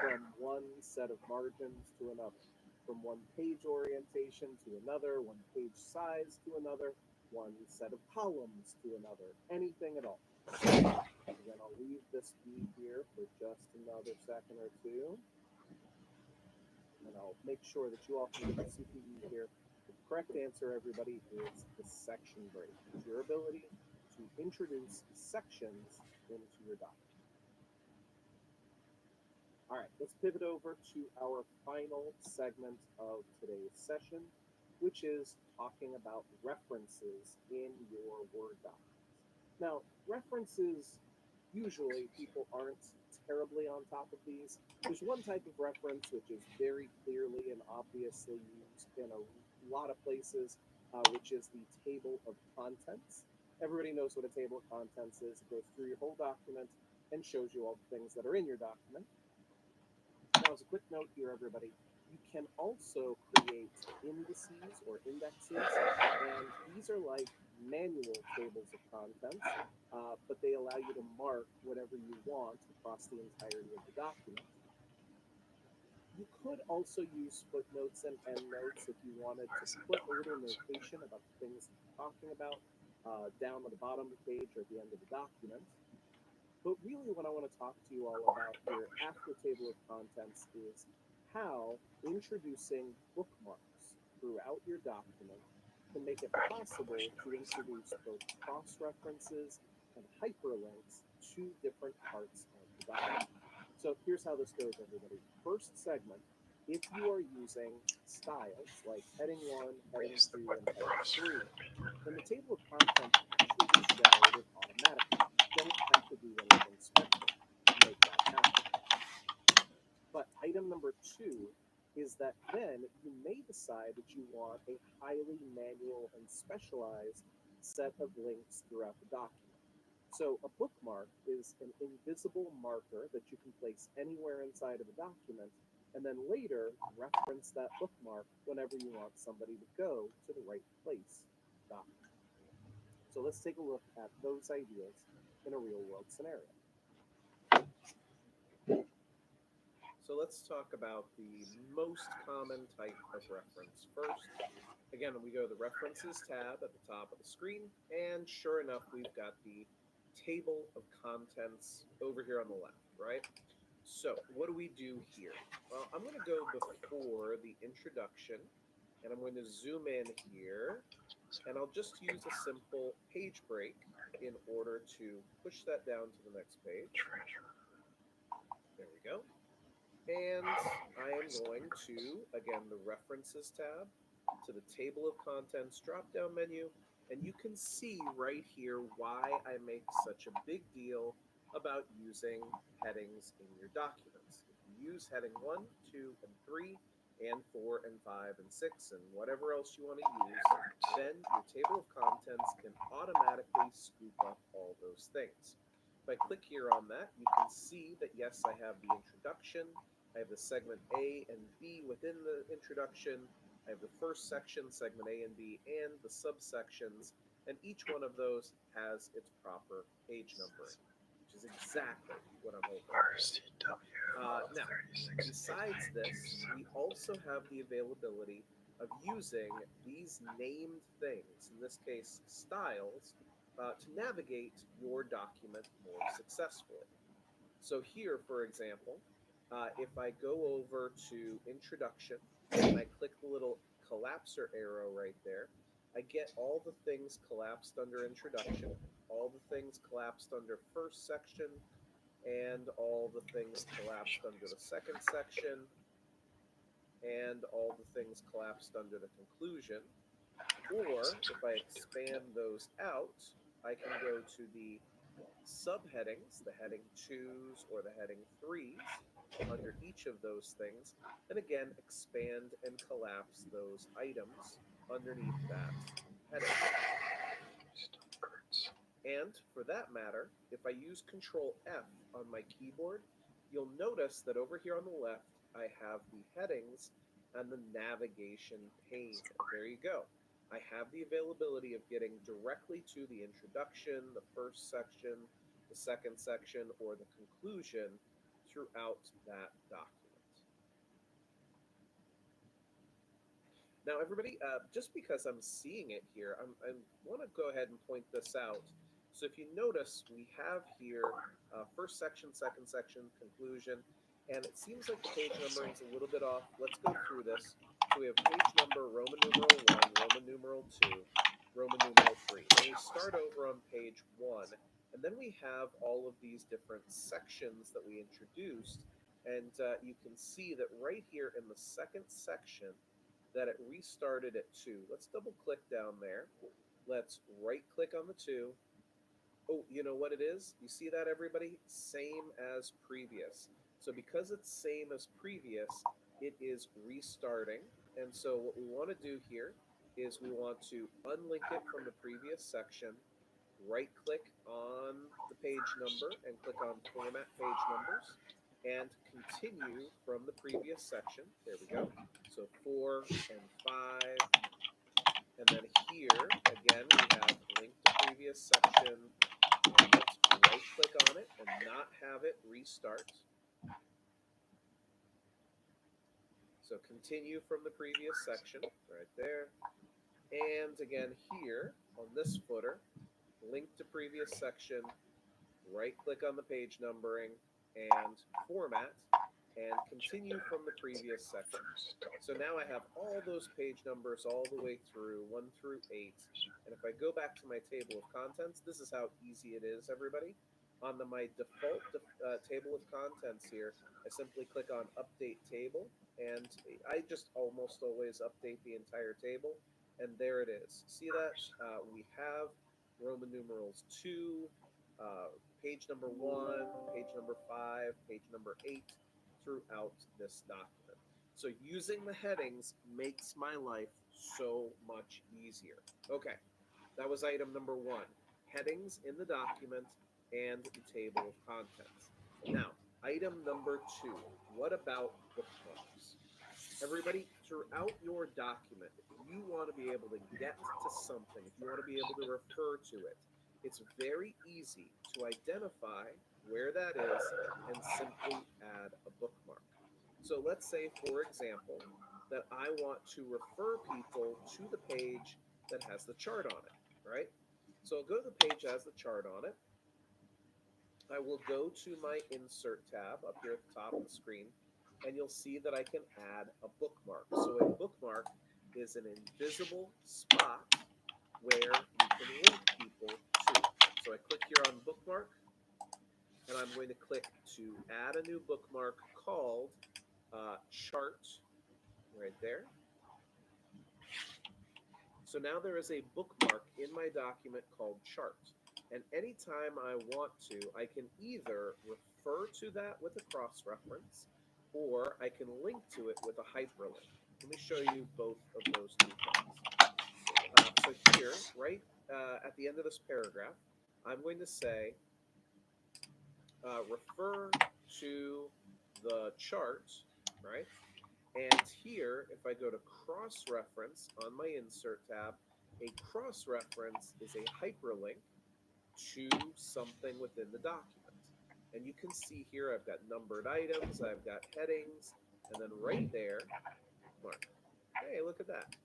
from one set of margins to another, from one page orientation to another, one page size to another, one set of columns to another, anything at all. Again, I'll leave this be here for just another second or two. And I'll make sure that you all can get the CPE here. The correct answer, everybody, is the section break. It's your ability to introduce sections into your document. All right, let's pivot over to our final segment of today's session, which is talking about references in your Word documents. Now, references, usually people aren't terribly on top of these. There's one type of reference which is very clearly and obviously used in a lot of places, which is the table of contents. Everybody knows what a table of contents is. It goes through your whole document and shows you all the things that are in your document. Now, as a quick note here, everybody, you can also create indices or indexes, and these are like manual tables of contents, but they allow you to mark whatever you want across the entirety of the document. You could also use footnotes and endnotes if you wanted to put a little notation about the things that you're talking about down at the bottom of the page or at the end of the document. But really what I want to talk to you all about here after table of contents is how introducing bookmarks throughout your document can make it possible to introduce both cross-references and hyperlinks to different parts of the document. So here's how this goes, everybody. First segment, if you are using styles like heading 1, heading 2, and heading 3, then the table of contents actually is generated automatically. You don't have to do anything special to make that happen. But item number 2 is that then you may decide that you want a highly manual and specialized set of links throughout the document. So a bookmark is an invisible marker that you can place anywhere inside of a document and then later reference that bookmark whenever you want somebody to go to the right place in the document. So let's take a look at those ideas in a real world scenario. So let's talk about the most common type of reference first. Again, we go to the References tab at the top of the screen, and sure enough, we've got the table of contents over here on the left, right? So what do we do here? Well, I'm going to go before the introduction, and I'm going to zoom in here, and I'll just use a simple page break in order to push that down to the next page. There we go. And I am going to, again, the References tab, to the Table of Contents drop-down menu, and you can see right here why I make such a big deal about using headings in your documents. If you use heading 1, 2, and 3, and 4, and 5, and 6, and whatever else you want to use, then your table of contents can automatically scoop up all those things. If I click here on that, you can see that yes, I have the introduction, I have the segment A and B within the introduction, I have the first section, segment A and B, and the subsections, and each one of those has its proper page numbering, which is exactly what I'm hoping for. Now, besides this, we also have the availability of using these named things, in this case styles, to navigate your document more successfully. So here, for example, if I go over to Introduction and I click the little collapser arrow right there, I get all the things collapsed under Introduction, all the things collapsed under First Section, and all the things collapsed under the Second Section, and all the things collapsed under the Conclusion. Or if I expand those out, I can go to the subheadings, the heading 2s or the heading 3s under each of those things, and again expand and collapse those items underneath that heading. And for that matter, if I use Control F on my keyboard, you'll notice that over here on the left, I have the headings and the navigation pane. There you go. I have the availability of getting directly to the introduction, the first section, the second section, or the conclusion throughout that document. Now, everybody, just because I'm seeing it here, I want to go ahead and point this out. So if you notice, we have here first section, second section, conclusion, and it seems like the page numbering is a little bit off. Let's go through this. So we have page number Roman numeral 1, Roman numeral 2, Roman numeral 3. And we start over on page 1, and then we have all of these different sections that we introduced. And you can see that right here in the second section, that it restarted at 2. Let's double click down there. Let's right click on the 2. Oh, you know what it is? You see that, everybody? Same as previous. So because it's same as previous, it is restarting. And so what we want to do here is we want to unlink it from the previous section, right click on the page number and click on format page numbers, and continue from the previous section. There we go. So 4 and 5. And then here, again, we have link to previous section. Let's right click on it and not have it restart. So continue from the previous section right there. And again, here on this footer, link to previous section, right click on the page numbering and format, and continue from the previous section. So now I have all those page numbers all the way through 1 through 8. And if I go back to my table of contents, this is how easy it is, everybody. On my default table of contents here, I simply click on Update Table, and I just almost always update the entire table. And there it is. See that? We have Roman numerals 2, page number 1, page number 5, page number 8 throughout this document. So using the headings makes my life so much easier. Okay, that was item number 1. Headings in the document and the table of contents. Now, item number 2. What about bookmarks? Everybody, throughout your document, if you want to be able to get to something, if you want to be able to refer to it, it's very easy to identify where that is and simply add a bookmark. So let's say, for example, that I want to refer people to the page that has the chart on it, right? So I'll go to the page that has the chart on it. I will go to my Insert tab up here at the top of the screen, and you'll see that I can add a bookmark. So a bookmark is an invisible spot where you can link people to. So I click here on bookmark, and I'm going to click to add a new bookmark called chart right there. So now there is a bookmark in my document called chart. And anytime I want to, I can either refer to that with a cross-reference, or I can link to it with a hyperlink. Let me show you both of those two things. So here, right at the end of this paragraph, I'm going to say, refer to the chart, right? And here, if I go to cross-reference on my Insert tab, a cross-reference is a hyperlink to something within the document. And you can see here I've got numbered items, I've got headings, and then right there, bookmark. Hey, look at that.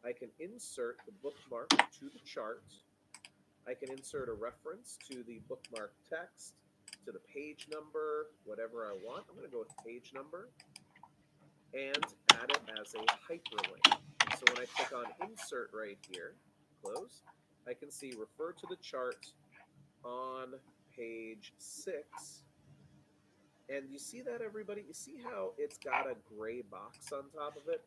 I can insert the bookmark to the chart. I can insert a reference to the bookmark text, to the page number, whatever I want. I'm going to go with page number and add it as a hyperlink. So when I click on Insert right here, close, I can see refer to the chart on page 6. And you see that, everybody? You see how it's got a gray box on top of it?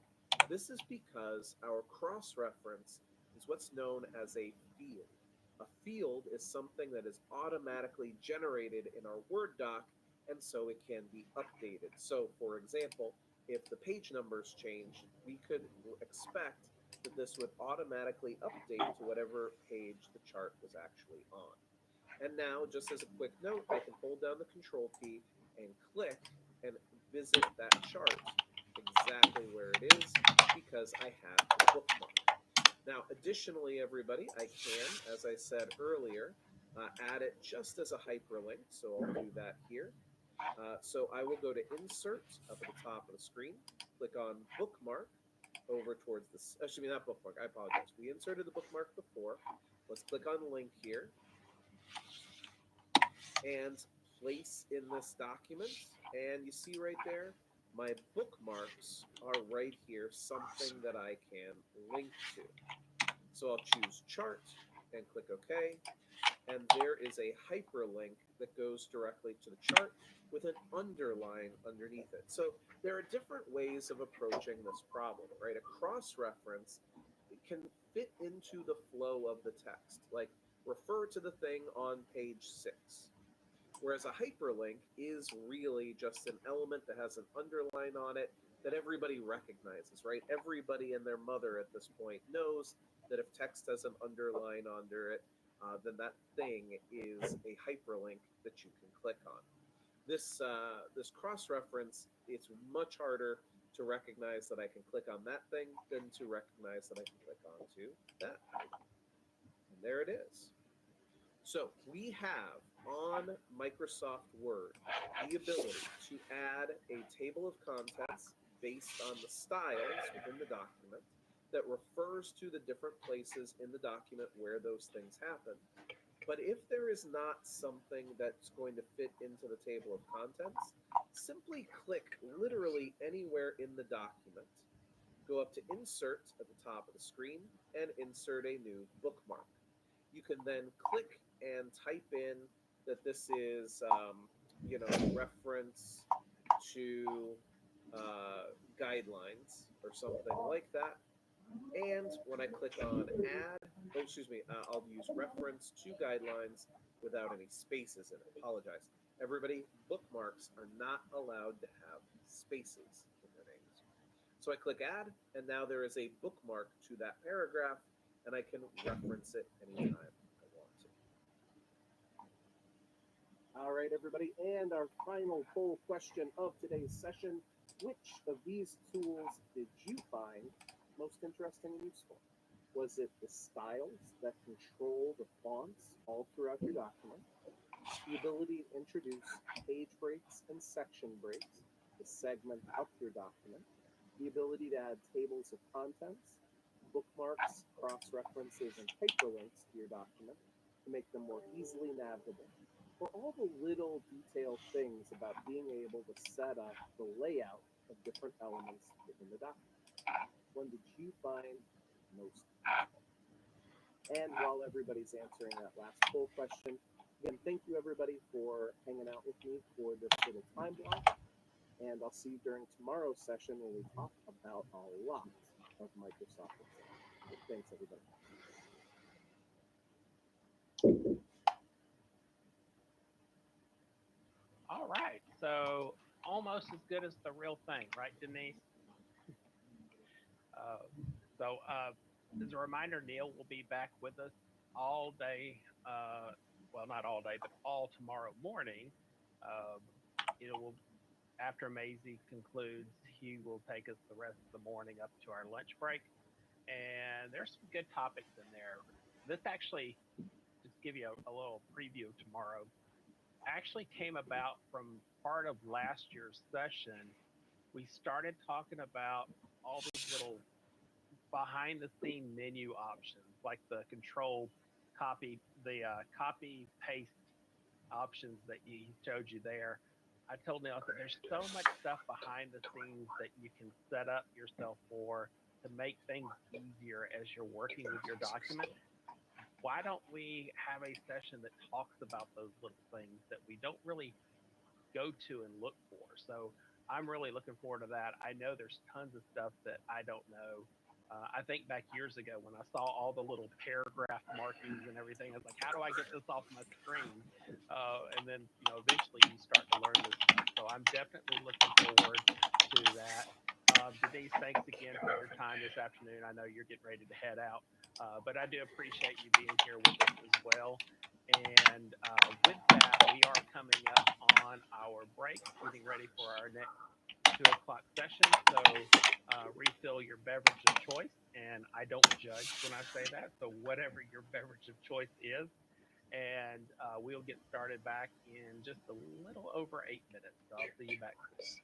This is because our cross-reference is what's known as a field. A field is something that is automatically generated in our Word doc, and so it can be updated. So, for example, if the page numbers change, we could expect that this would automatically update to whatever page the chart was actually on. And now, just as a quick note, I can hold down the Control key and click and visit that chart exactly where it is because I have the bookmark. Now, additionally, everybody, I can, as I said earlier, add it just as a hyperlink. So I'll do that here. So I will go to Insert up at the top of the screen, click on Bookmark, over towards this. Excuse me, not bookmark. I apologize. We inserted the bookmark before. Let's click on link here and place in this document. And you see right there, my bookmarks are right here, something that I can link to. So I'll choose chart and click OK. And there is a hyperlink that goes directly to the chart with an underline underneath it. So there are different ways of approaching this problem, right? A cross-reference can fit into the flow of the text, like refer to the thing on page 6. Whereas a hyperlink is really just an element that has an underline on it that everybody recognizes, right? Everybody and their mother at this point knows that if text has an underline under it, then that thing is a hyperlink that you can click on. This cross-reference, it's much harder to recognize that I can click on that thing than to recognize that I can click onto that. And there it is. So we have on Microsoft Word the ability to add a table of contents based on the styles within the document that refers to the different places in the document where those things happen. But if there is not something that's going to fit into the table of contents, simply click literally anywhere in the document. Go up to Insert at the top of the screen and insert a new bookmark. You can then click and type in that this is, reference to guidelines or something like that. And when I click on add, I'll use reference to guidelines without any spaces in it. Apologize. Everybody, bookmarks are not allowed to have spaces in their names. So I click add, and now there is a bookmark to that paragraph, and I can reference it anytime I want to. All right, everybody, and our final poll question of today's session: which of these tools did you find most interesting and useful? Was it the styles that control the fonts all throughout your document, the ability to introduce page breaks and section breaks to segment up your document, the ability to add tables of contents, bookmarks, cross-references, and hyperlinks to your document to make them more easily navigable, or all the little detailed things about being able to set up the layout of different elements within the document? When did you find most useful? And while everybody's answering that last poll question, again, thank you everybody for hanging out with me for this little time block. And I'll see you during tomorrow's session when we talk about a lot of Microsoft Excel. Thanks, everybody. All right. So almost as good as the real thing, right, Denise? As a reminder, Neil will be back with us all day. Well, not all day, but all tomorrow morning. After Maisie concludes, he will take us the rest of the morning up to our lunch break. And there's some good topics in there. This actually, just give you a little preview of tomorrow, actually came about from part of last year's session. We started talking about all these little behind the scene menu options, like the control copy, the copy paste options that he showed you there. I told Neil that there's so much stuff behind the scenes that you can set up yourself for to make things easier as you're working with your document. Why don't we have a session that talks about those little things that we don't really go to and look for? So I'm really looking forward to that. I know there's tons of stuff that I don't know. I think back years ago when I saw all the little paragraph markings and everything, I was like, how do I get this off my screen? And then, eventually you start to learn this stuff. So I'm definitely looking forward to that. Denise, thanks again for your time this afternoon. I know you're getting ready to head out, but I do appreciate you being here with us as well. And with that, we are coming up on our break, getting ready for our next 2 o'clock session. So refill your beverage of choice. And I don't judge when I say that. So whatever your beverage of choice is. And we'll get started back in just a little over 8 minutes. So I'll see you back soon.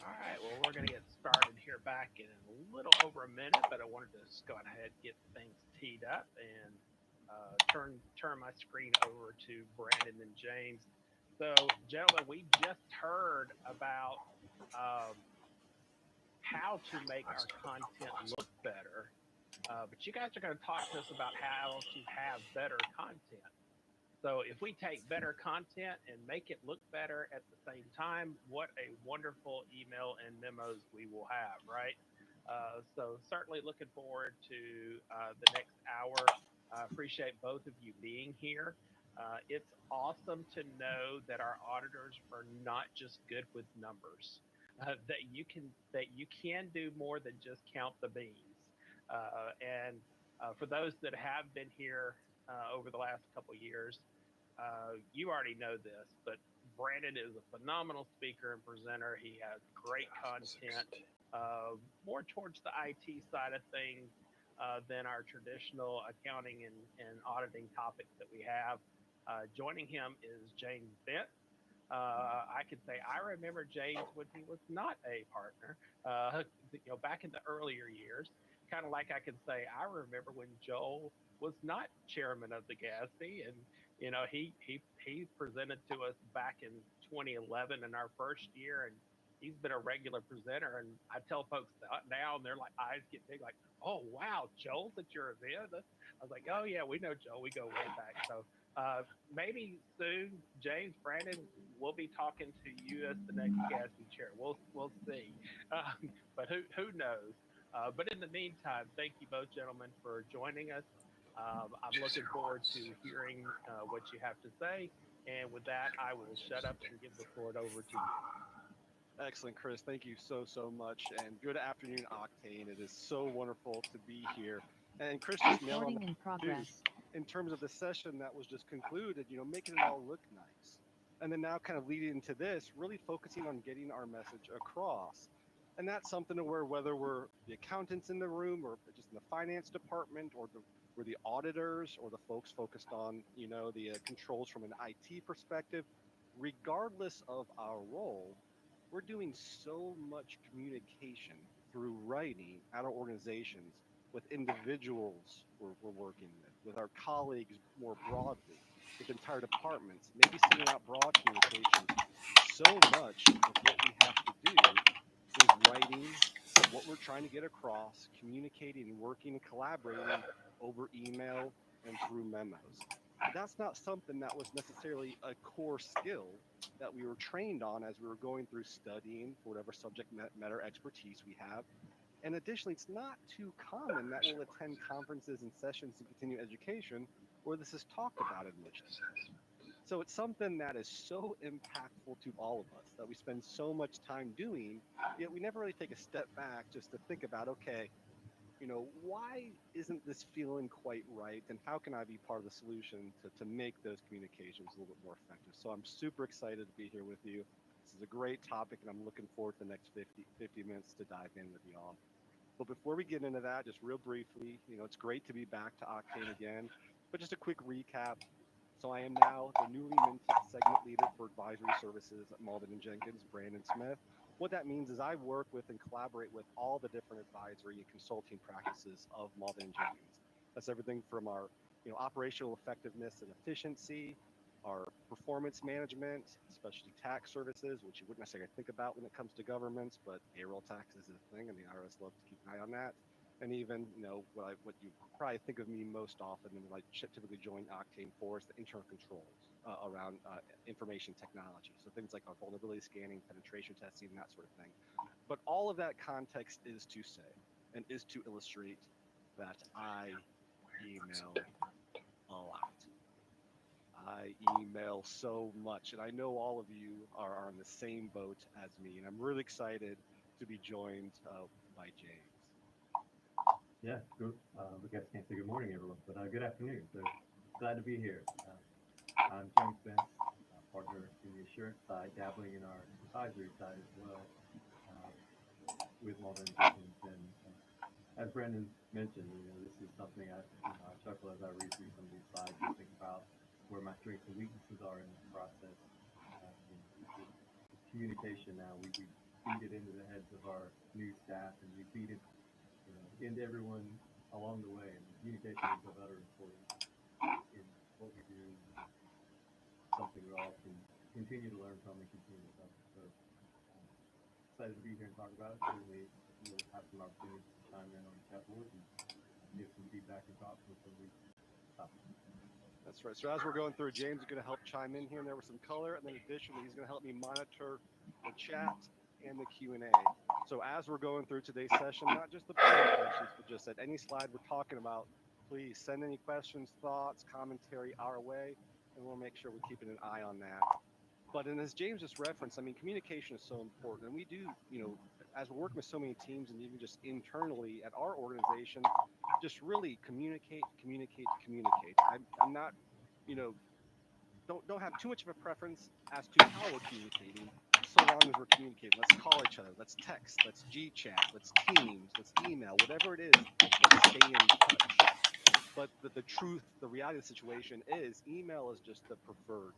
All right, well, we're going to get started here back in a little over a minute, but I wanted to just go ahead and get things teed up and turn my screen over to Brandon and James. So, gentlemen, we just heard about um, how to make our content look better, but you guys are going to talk to us about how to have better content. So if we take better content and make it look better at the same time, what a wonderful email and memos we will have, right? So certainly looking forward to the next hour. Appreciate both of you being here. It's awesome to know that our auditors are not just good with numbers. That you can do more than just count the beans. And for those that have been here over the last couple years, you already know this, but Brandon is a phenomenal speaker and presenter. He has great content, more towards the IT side of things than our traditional accounting and auditing topics that we have. Joining him is James Bent. I can say I remember James when he was not a partner, back in the earlier years. Kind of like I can say I remember when Joel was not chairman of the GASB, and he presented to us back in 2011 in our first year, and he's been a regular presenter. And I tell folks that now, and their like eyes get big, like, oh wow, Joel's at your event. I was like, oh yeah, we know Joel. We go way back. So maybe soon, James, Brandon, we'll be talking to you as the next casting chair. We'll see. But who knows? But in the meantime, thank you both gentlemen for joining us. I'm looking forward to hearing what you have to say. And with that, I will shut up and give the floor over to you. Excellent, Chris. Thank you so much. And good afternoon, Octane. It is so wonderful to be here. And Chris just nailed on Recording in the too, progress. in terms of the session that was just concluded, making it all look nice. And then now kind of leading into this, really focusing on getting our message across. And that's something to where whether we're the accountants in the room or just in the finance department or we're the auditors or the folks focused on, the controls from an IT perspective, regardless of our role, we're doing so much communication through writing at our organizations with individuals we're working with our colleagues more broadly, with entire departments, maybe sending out broad communications. So much of what we have to do is writing what we're trying to get across, communicating and working and collaborating over email and through memos. But that's not something that was necessarily a core skill that we were trained on as we were going through studying for whatever subject matter expertise we have. And additionally, it's not too common that we'll attend conferences and sessions in continuing education where this is talked about in much detail. So it's something that is so impactful to all of us that we spend so much time doing, yet we never really take a step back just to think about, okay, why isn't this feeling quite right? And how can I be part of the solution to make those communications a little bit more effective? So I'm super excited to be here with you. This is a great topic, and I'm looking forward to the next 50 minutes to dive in with you all. But before we get into that, just real briefly, it's great to be back to Octane again. But just a quick recap. So I am now the newly minted segment leader for advisory services at Malden and Jenkins, Brandon Smith. What that means is I work with and collaborate with all the different advisory and consulting practices of Malden and Jenkins. That's everything from our operational effectiveness and efficiency, our performance management, specialty tax services, which you wouldn't necessarily think about when it comes to governments, but payroll taxes is a thing, and the IRS loves to keep an eye on that. And even, what you probably think of me most often and what I typically join Octane for is the internal controls around information technology. So things like our vulnerability scanning, penetration testing, that sort of thing. But all of that context is to say and is to illustrate that I email a lot. I email so much, and I know all of you are on the same boat as me, and I'm really excited to be joined by James. Yeah, good. I guess I can't say good morning, everyone, but good afternoon. So glad to be here. I'm James Spence, partner in the assurance side, dabbling in our advisory side as well with Malden and Jenkins. And as Brandon mentioned, this is something I chuckle as I read through some of these slides and think about where my strengths and weaknesses are in this process. With communication now, we feed it into the heads of our new staff, and we feed it into everyone along the way. And communication is of utter importance in what we do, something we all can continue to learn from and continue to learn. So excited to be here and talk about it. Certainly we'll have some opportunities to chime in on the chat board and give some feedback and thoughts on some of these topics. That's right. So as we're going through, James is going to help chime in here and there with some color, and then additionally, he's going to help me monitor the chat and the Q&A. So as we're going through today's session, not just the polling questions, but just at any slide we're talking about, please send any questions, thoughts, commentary our way, and we'll make sure we're keeping an eye on that. But as James just referenced, communication is so important, and we do, as we're working with so many teams and even just internally at our organization, just really communicate. I'm not, don't have too much of a preference as to how we're communicating, so long as we're communicating. Let's call each other, let's text, let's G-chat, let's Teams, let's email, whatever it is, let's stay in touch. But the truth, the reality of the situation is email is just the preferred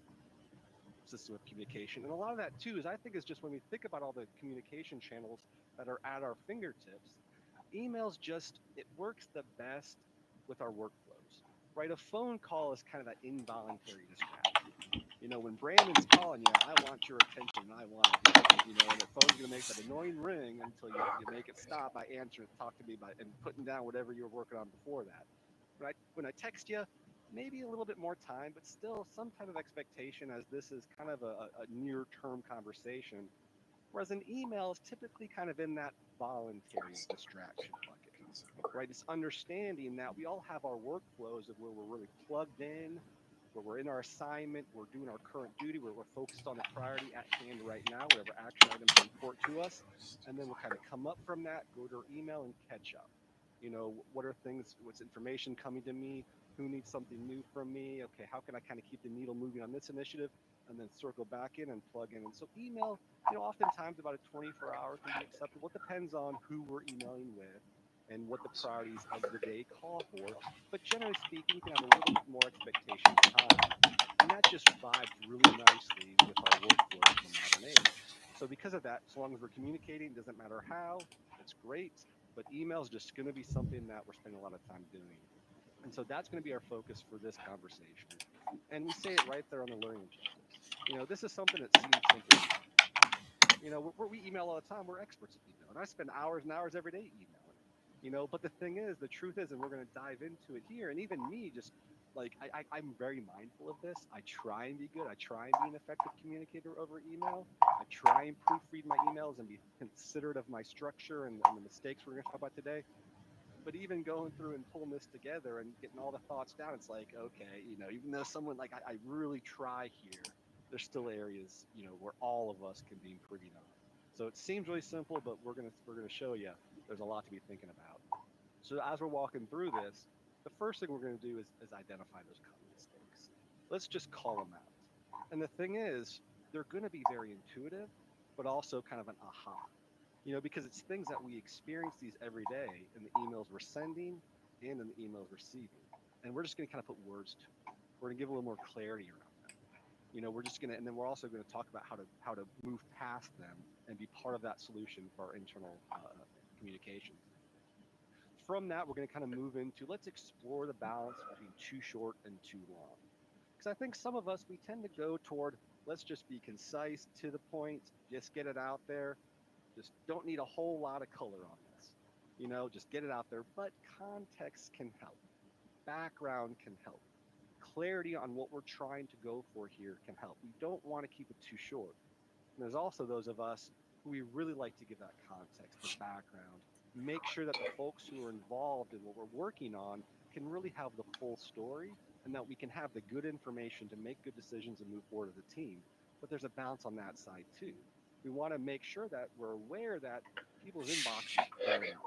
system of communication. And a lot of that too is I think is just when we think about all the communication channels that are at our fingertips, emails it works the best with our workflows, right? A phone call is kind of that involuntary distraction. When Brandon's calling you, I want your attention and I want to hear it, and the phone's going to make that annoying ring until you make it stop by answering, talk to me and putting down whatever you were working on before that. when I text you, maybe a little bit more time, but still some type of expectation, as this is kind of a near term conversation. Whereas an email is typically kind of in that voluntary distraction bucket, right? It's understanding that we all have our workflows of where we're really plugged in, where we're in our assignment, we're doing our current duty, where we're focused on the priority at hand right now, whatever action items are important to us. And then we'll kind of come up from that, go to our email and catch up. You know, what are things, what's information coming to me? Who needs something new from me? Okay, how can I kind of keep the needle moving on this initiative? And then circle back in and plug in. And so email, you know, oftentimes about a 24-hour can be acceptable. It depends on who we're emailing with and what the priorities of the day call for. But generally speaking, you can have a little bit more expectation of time. And that just vibes really nicely with our workflows in the modern age. So because of that, as long as we're communicating, doesn't matter how, it's great. But email is just going to be something that we're spending a lot of time doing. And so that's going to be our focus for this conversation. And we say it right there on the learning objectives. You know, this is something that seems simple. You know, we email all the time. We're experts at email. And I spend hours and hours every day emailing. You know, but the thing is, the truth is, and we're going to dive into it here, and even me, just like, I'm very mindful of this. I try and be good. I try and be an effective communicator over email. I try and proofread my emails and be considerate of my structure and the mistakes we're going to talk about today. But even going through and pulling this together and getting all the thoughts down, it's like, okay, you know, even though someone like I really try here, there's still areas, you know, where all of us can be improving on. So it seems really simple, but we're gonna show you there's a lot to be thinking about. So as we're walking through this, the first thing we're gonna do is identify those common mistakes. Let's just call them out. And the thing is, they're gonna be very intuitive, but also kind of an aha. You know, because it's things that we experience these every day in the emails we're sending and in the emails receiving. And we're just going to kind of put words to it. We're going to give a little more clarity around them. You know, we're just going to, and then we're also going to talk about how to move past them and be part of that solution for our internal communications. From that, we're going to kind of move into let's explore the balance between too short and too long. Because I think some of us, we tend to go toward let's just be concise, to the point, just get it out there. Just don't need a whole lot of color on this. You know, just get it out there. But context can help. Background can help. Clarity on what we're trying to go for here can help. We don't want to keep it too short. And there's also those of us who we really like to give that context, the background. Make sure that the folks who are involved in what we're working on can really have the full story and that we can have the good information to make good decisions and move forward as a team. But there's a balance on that side too. We want to make sure that we're aware that people's inboxes are filling up,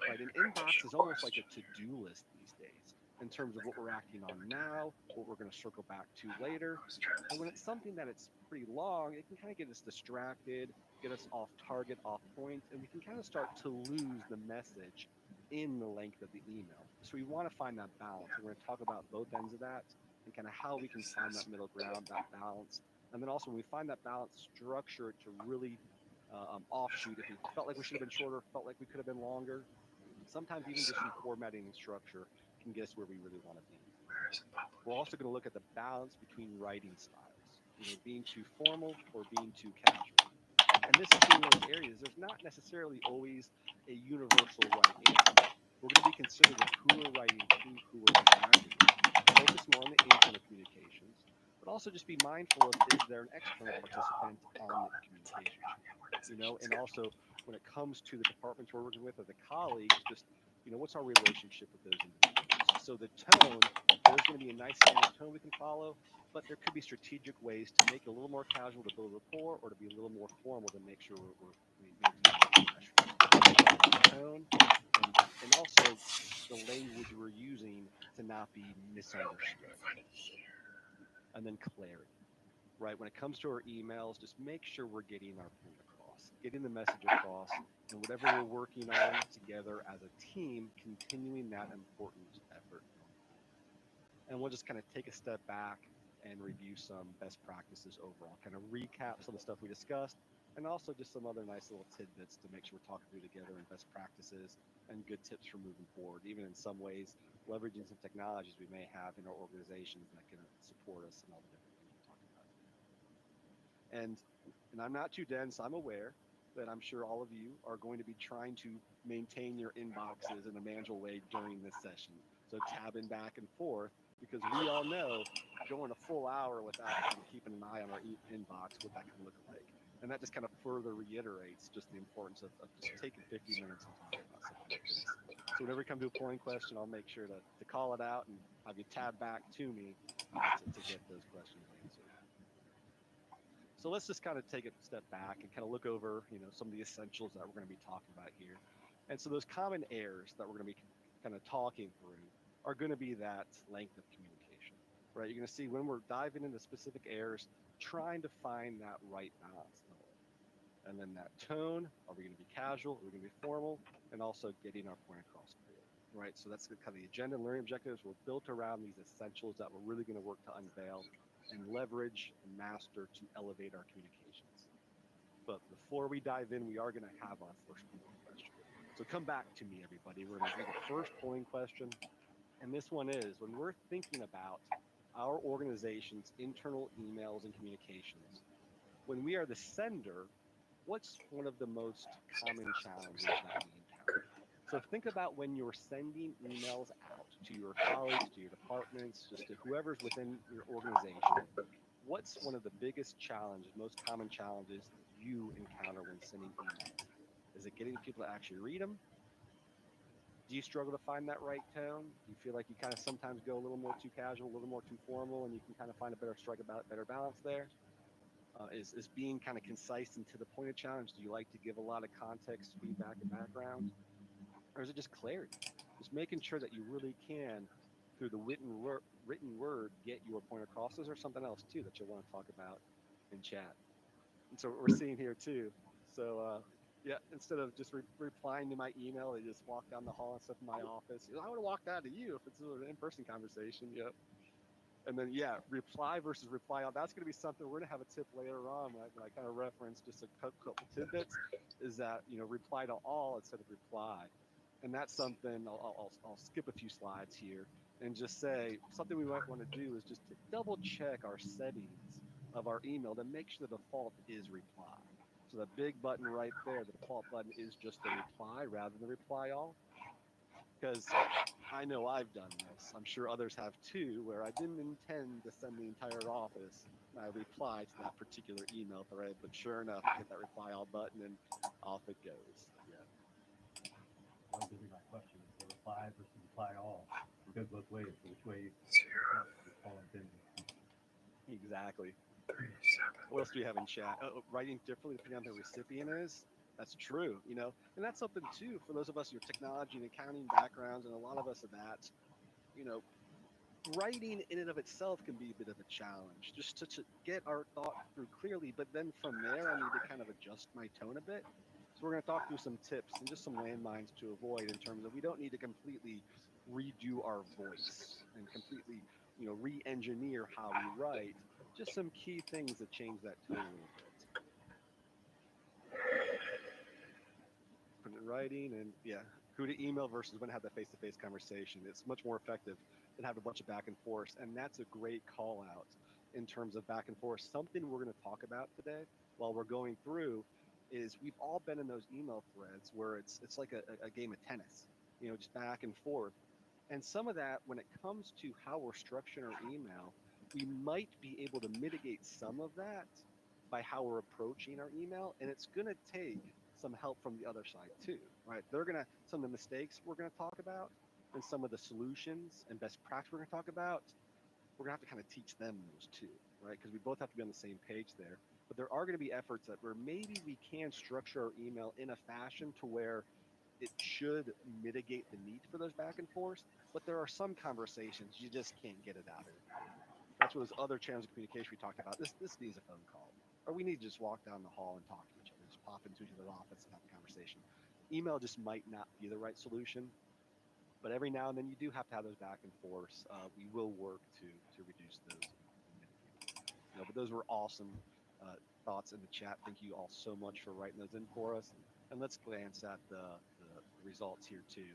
right? An inbox is almost like a to-do list these days in terms of what we're acting on now, what we're going to circle back to later. And when it's something that it's pretty long, it can kind of get us distracted, get us off target, off point, and we can kind of start to lose the message in the length of the email. So we want to find that balance. We're going to talk about both ends of that and kind of how we can find that middle ground, that balance. And then also when we find that balance, structure it to really offshoot. If we felt like we should have been shorter, felt like we could have been longer, sometimes even just some formatting and structure can get us where we really want to be. We're also going to look at the balance between writing styles, you know, being too formal or being too casual. And this is one of those areas, there's not necessarily always a universal right answer. We're going to be considerate of who we're writing to, who we're interacting with. Focus more on the internal communications, but also just be mindful of is there an external participant on the communication? You know, and also when it comes to the departments we're working with or the colleagues, just, you know, what's our relationship with those individuals? So the tone, there's going to be a nice standard tone we can follow, but there could be strategic ways to make it a little more casual to build rapport or to be a little more formal to make sure we're maintaining the tone and also the language we're using to not be misunderstood. And then clarity, right? When it comes to our emails, just make sure we're getting our point across, getting the message across, and whatever we're working on together as a team, continuing that important effort. And we'll just kind of take a step back and review some best practices overall, kind of recap some of the stuff we discussed, and also just some other nice little tidbits to make sure we're talking through together and best practices and good tips for moving forward, even in some ways leveraging some technologies we may have in our organizations that can support us in all the different things we're talking about. And I'm not too dense. I'm aware that I'm sure all of you are going to be trying to maintain your inboxes in a manageable way during this session. So tabbing back and forth, because we all know going a full hour without kind of keeping an eye on our inbox, what that can look like. And that just kind of further reiterates just the importance of just taking 50 minutes and talking about something like this. So whenever you come to a polling question, I'll make sure to call it out and have you tab back to me to get those questions answered. So let's just kind of take a step back and kind of look over, some of the essentials that we're going to be talking about here. And so those common errors that we're going to be kind of talking through are going to be that length of communication, right? You're going to see when we're diving into specific errors, trying to find that right balance level. And then that tone, are we going to be casual? Are we going to be formal? And also getting our point across clearly, right? So that's kind of the agenda and learning objectives were built around these essentials that we're really going to work to unveil and leverage and master to elevate our communications. But before we dive in, we are going to have our first polling question. So come back to me, everybody. We're going to do the first polling question. And this one is, when we're thinking about our organization's internal emails and communications, when we are the sender, what's one of the most common challenges that we encounter? So think about when you're sending emails out to your colleagues, to your departments, just to whoever's within your organization. What's one of the biggest challenges, most common challenges that you encounter when sending emails? Is it getting people to actually read them? Do you struggle to find that right tone? Do you feel like you kind of sometimes go a little more too casual, a little more too formal, and you can kind of find a better balance there? Is being kind of concise and to the point of challenge? Do you like to give a lot of context, feedback, and background? Or is it just clarity? Just making sure that you really can, through the written word, get your point across. Is there something else too that you'll want to talk about in chat? And so we're seeing here too. So yeah, instead of just replying to my email, they just walk down the hall and stuff in my office. I would have walked out to you if it's an in-person conversation. Yep. And then, yeah, reply versus reply all. That's going to be something we're going to have a tip later on. When I kind of referenced just a couple tidbits, is that reply to all instead of reply, and that's something I'll skip a few slides here and just say something we might want to do is just to double check our settings of our email to make sure the default is reply. So the big button right there, the default button is just the reply rather than the reply all. Because I know I've done this. I'm sure others have too, where I didn't intend to send the entire office my reply to that particular email thread, but sure enough, I hit that reply all button and off it goes. Yeah. That was gonna be my question. So reply versus reply all. It goes both ways. So which way you fall intended? Exactly. What else do we have in chat? Writing differently depending on the recipient is. That's true, and that's something too for those of us who are technology and accounting backgrounds, and a lot of us are that, writing in and of itself can be a bit of a challenge just to get our thought through clearly. But then from there, I need to kind of adjust my tone a bit. So we're going to talk through some tips and just some landmines to avoid in terms of we don't need to completely redo our voice and completely, re-engineer how we write. Just some key things that change that tone a little bit. Writing and who to email versus when to have that face-to-face conversation. It's much more effective than have a bunch of back and forth, and that's a great call out in terms of back and forth. Something we're going to talk about today while we're going through is we've all been in those email threads where it's like a game of tennis, just back and forth. And some of that, when it comes to how we're structuring our email, we might be able to mitigate some of that by how we're approaching our email, and it's going to take some help from the other side too, right? Some of the mistakes we're going to talk about and some of the solutions and best practice we're going to talk about, we're going to have to kind of teach them those too, right? Because we both have to be on the same page there. But there are going to be efforts where maybe we can structure our email in a fashion to where it should mitigate the need for those back and forth, but there are some conversations you just can't get it out of. That's what those other channels of communication we talked about. This needs a phone call, or we need to just walk down the hall and talk to each other, just pop into each other's office and have a conversation. Email just might not be the right solution, but every now and then you do have to have those back and forths. We will work to reduce those. But those were awesome thoughts in the chat. Thank you all so much for writing those in for us. And let's glance at the results here too.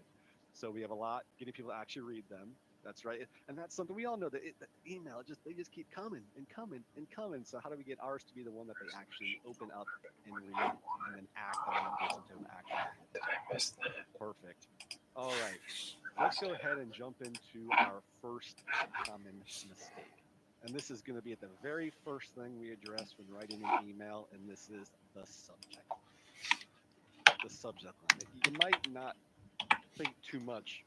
So we have a lot, getting people to actually read them. That's right. And that's something we all know that the email, they just keep coming and coming and coming. So how do we get ours to be the one that they actually open up and read and then act on and get some type of action? Did I miss that? Perfect. All right, let's go ahead and jump into our first common mistake. And this is going to be the very first thing we address when writing an email, and this is the subject. The subject line. You might not think too much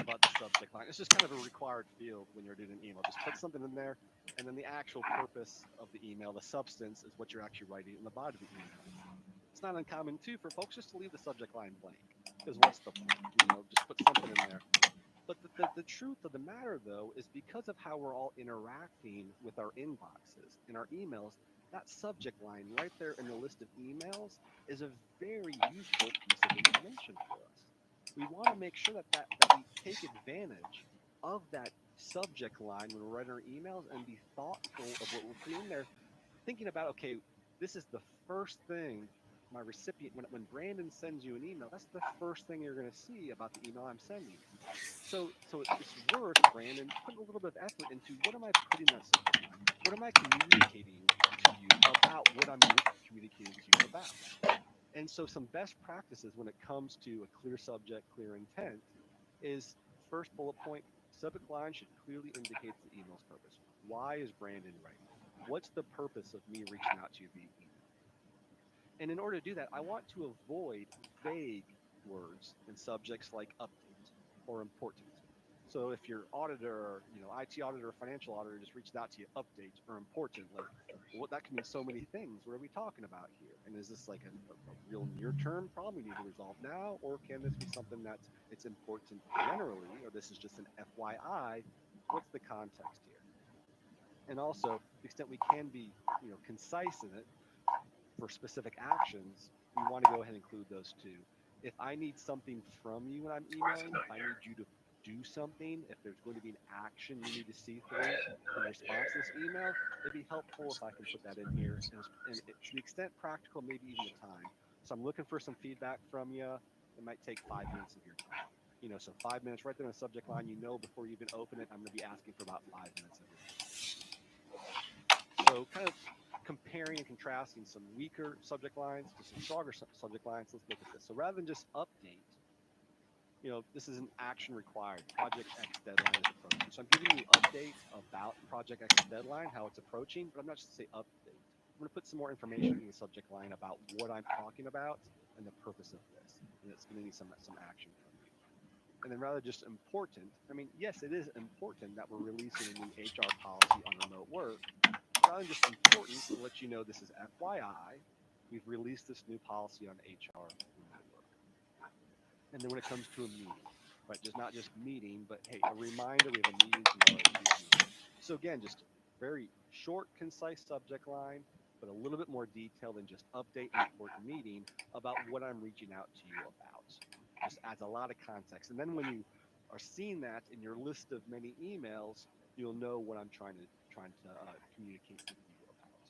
about the subject line. It's just kind of a required field when you're doing an email. Just put something in there, and then the actual purpose of the email, the substance, is what you're actually writing in the body of the email. It's not uncommon, too, for folks just to leave the subject line blank. Because what's the point? Just put something in there. But the truth of the matter, though, is because of how we're all interacting with our inboxes and our emails, that subject line right there in the list of emails is a very useful piece of information for us. We want to make sure that we take advantage of that subject line when we're writing our emails and be thoughtful of what we're putting in there, thinking about, okay, this is the first thing my recipient, when Brandon sends you an email, that's the first thing you're going to see about the email I'm sending. So it's worth, Brandon, putting a little bit of effort into what am I putting that subject line? What am I communicating to you about what I'm communicating to you about? And so some best practices when it comes to a clear subject, clear intent is first bullet point, subject line should clearly indicate the email's purpose. Why is Brandon writing? What's the purpose of me reaching out to you via email? And in order to do that, I want to avoid vague words and subjects like update or important. So if your auditor, IT auditor, or financial auditor just reached out to you, update or important, like what that can mean so many things. What are we talking about here? And is this like a real near-term problem we need to resolve now, or can this be something that's it's important generally, or this is just an FYI? What's the context here? And also, to the extent we can be, concise in it for specific actions, we want to go ahead and include those too. If I need something from you when I'm emailing, if I need you to do something, if there's going to be an action you need to see through in response to this email, it'd be helpful if I can put that in here. And to the extent practical, maybe even the time. So I'm looking for some feedback from you. It might take 5 minutes of your time. So 5 minutes right there in the subject line, before you even open it, I'm going to be asking for about 5 minutes of your time. So kind of comparing and contrasting some weaker subject lines to some stronger subject lines. Let's look at this. So rather than just update, this is an action required. Project X deadline is approaching. So I'm giving you updates about Project X deadline, how it's approaching, but I'm not just going to say update. I'm going to put some more information in the subject line about what I'm talking about and the purpose of this. And it's going to need some action from you. And then rather just important, yes, it is important that we're releasing a new HR policy on remote work. Rather than just important to let you know this is FYI, we've released this new policy on HR remote work. And then when it comes to a meeting, right, just not just meeting, but hey, a reminder we have a meeting tomorrow. So again, just very short, concise subject line, but a little bit more detail than just update an important meeting about what I'm reaching out to you about. Just adds a lot of context. And then when you are seeing that in your list of many emails, you'll know what I'm trying to communicate with you about.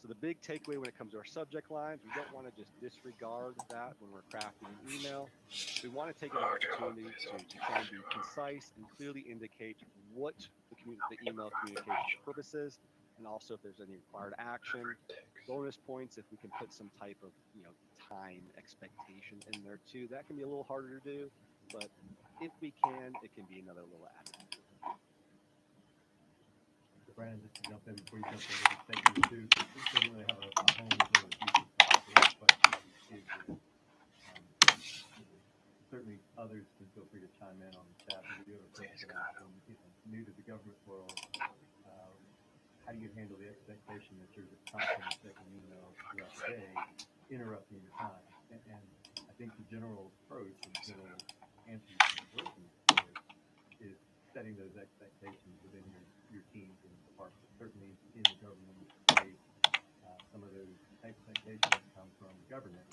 So the big takeaway when it comes to our subject lines, we don't want to just disregard that when we're crafting an email. We want to take an opportunity to try and be concise and clearly indicate what the email communication purpose is, and also if there's any required action. Bonus points if we can put some type of time expectation in there too. That can be a little harder to do, but if we can, it can be another little added. Brandon, just to jump in before you jump into the statement too, we don't really have a home with a future question is certainly others can feel free to chime in on the chat. But we do have a question from new to the government world. How do you handle the expectation that there's a constant checking emails throughout the day, interrupting your time? And I think the general approach and general answer you can listen for is setting those expectations within your teams and departments. Certainly in the government space, some of those expectations come from government,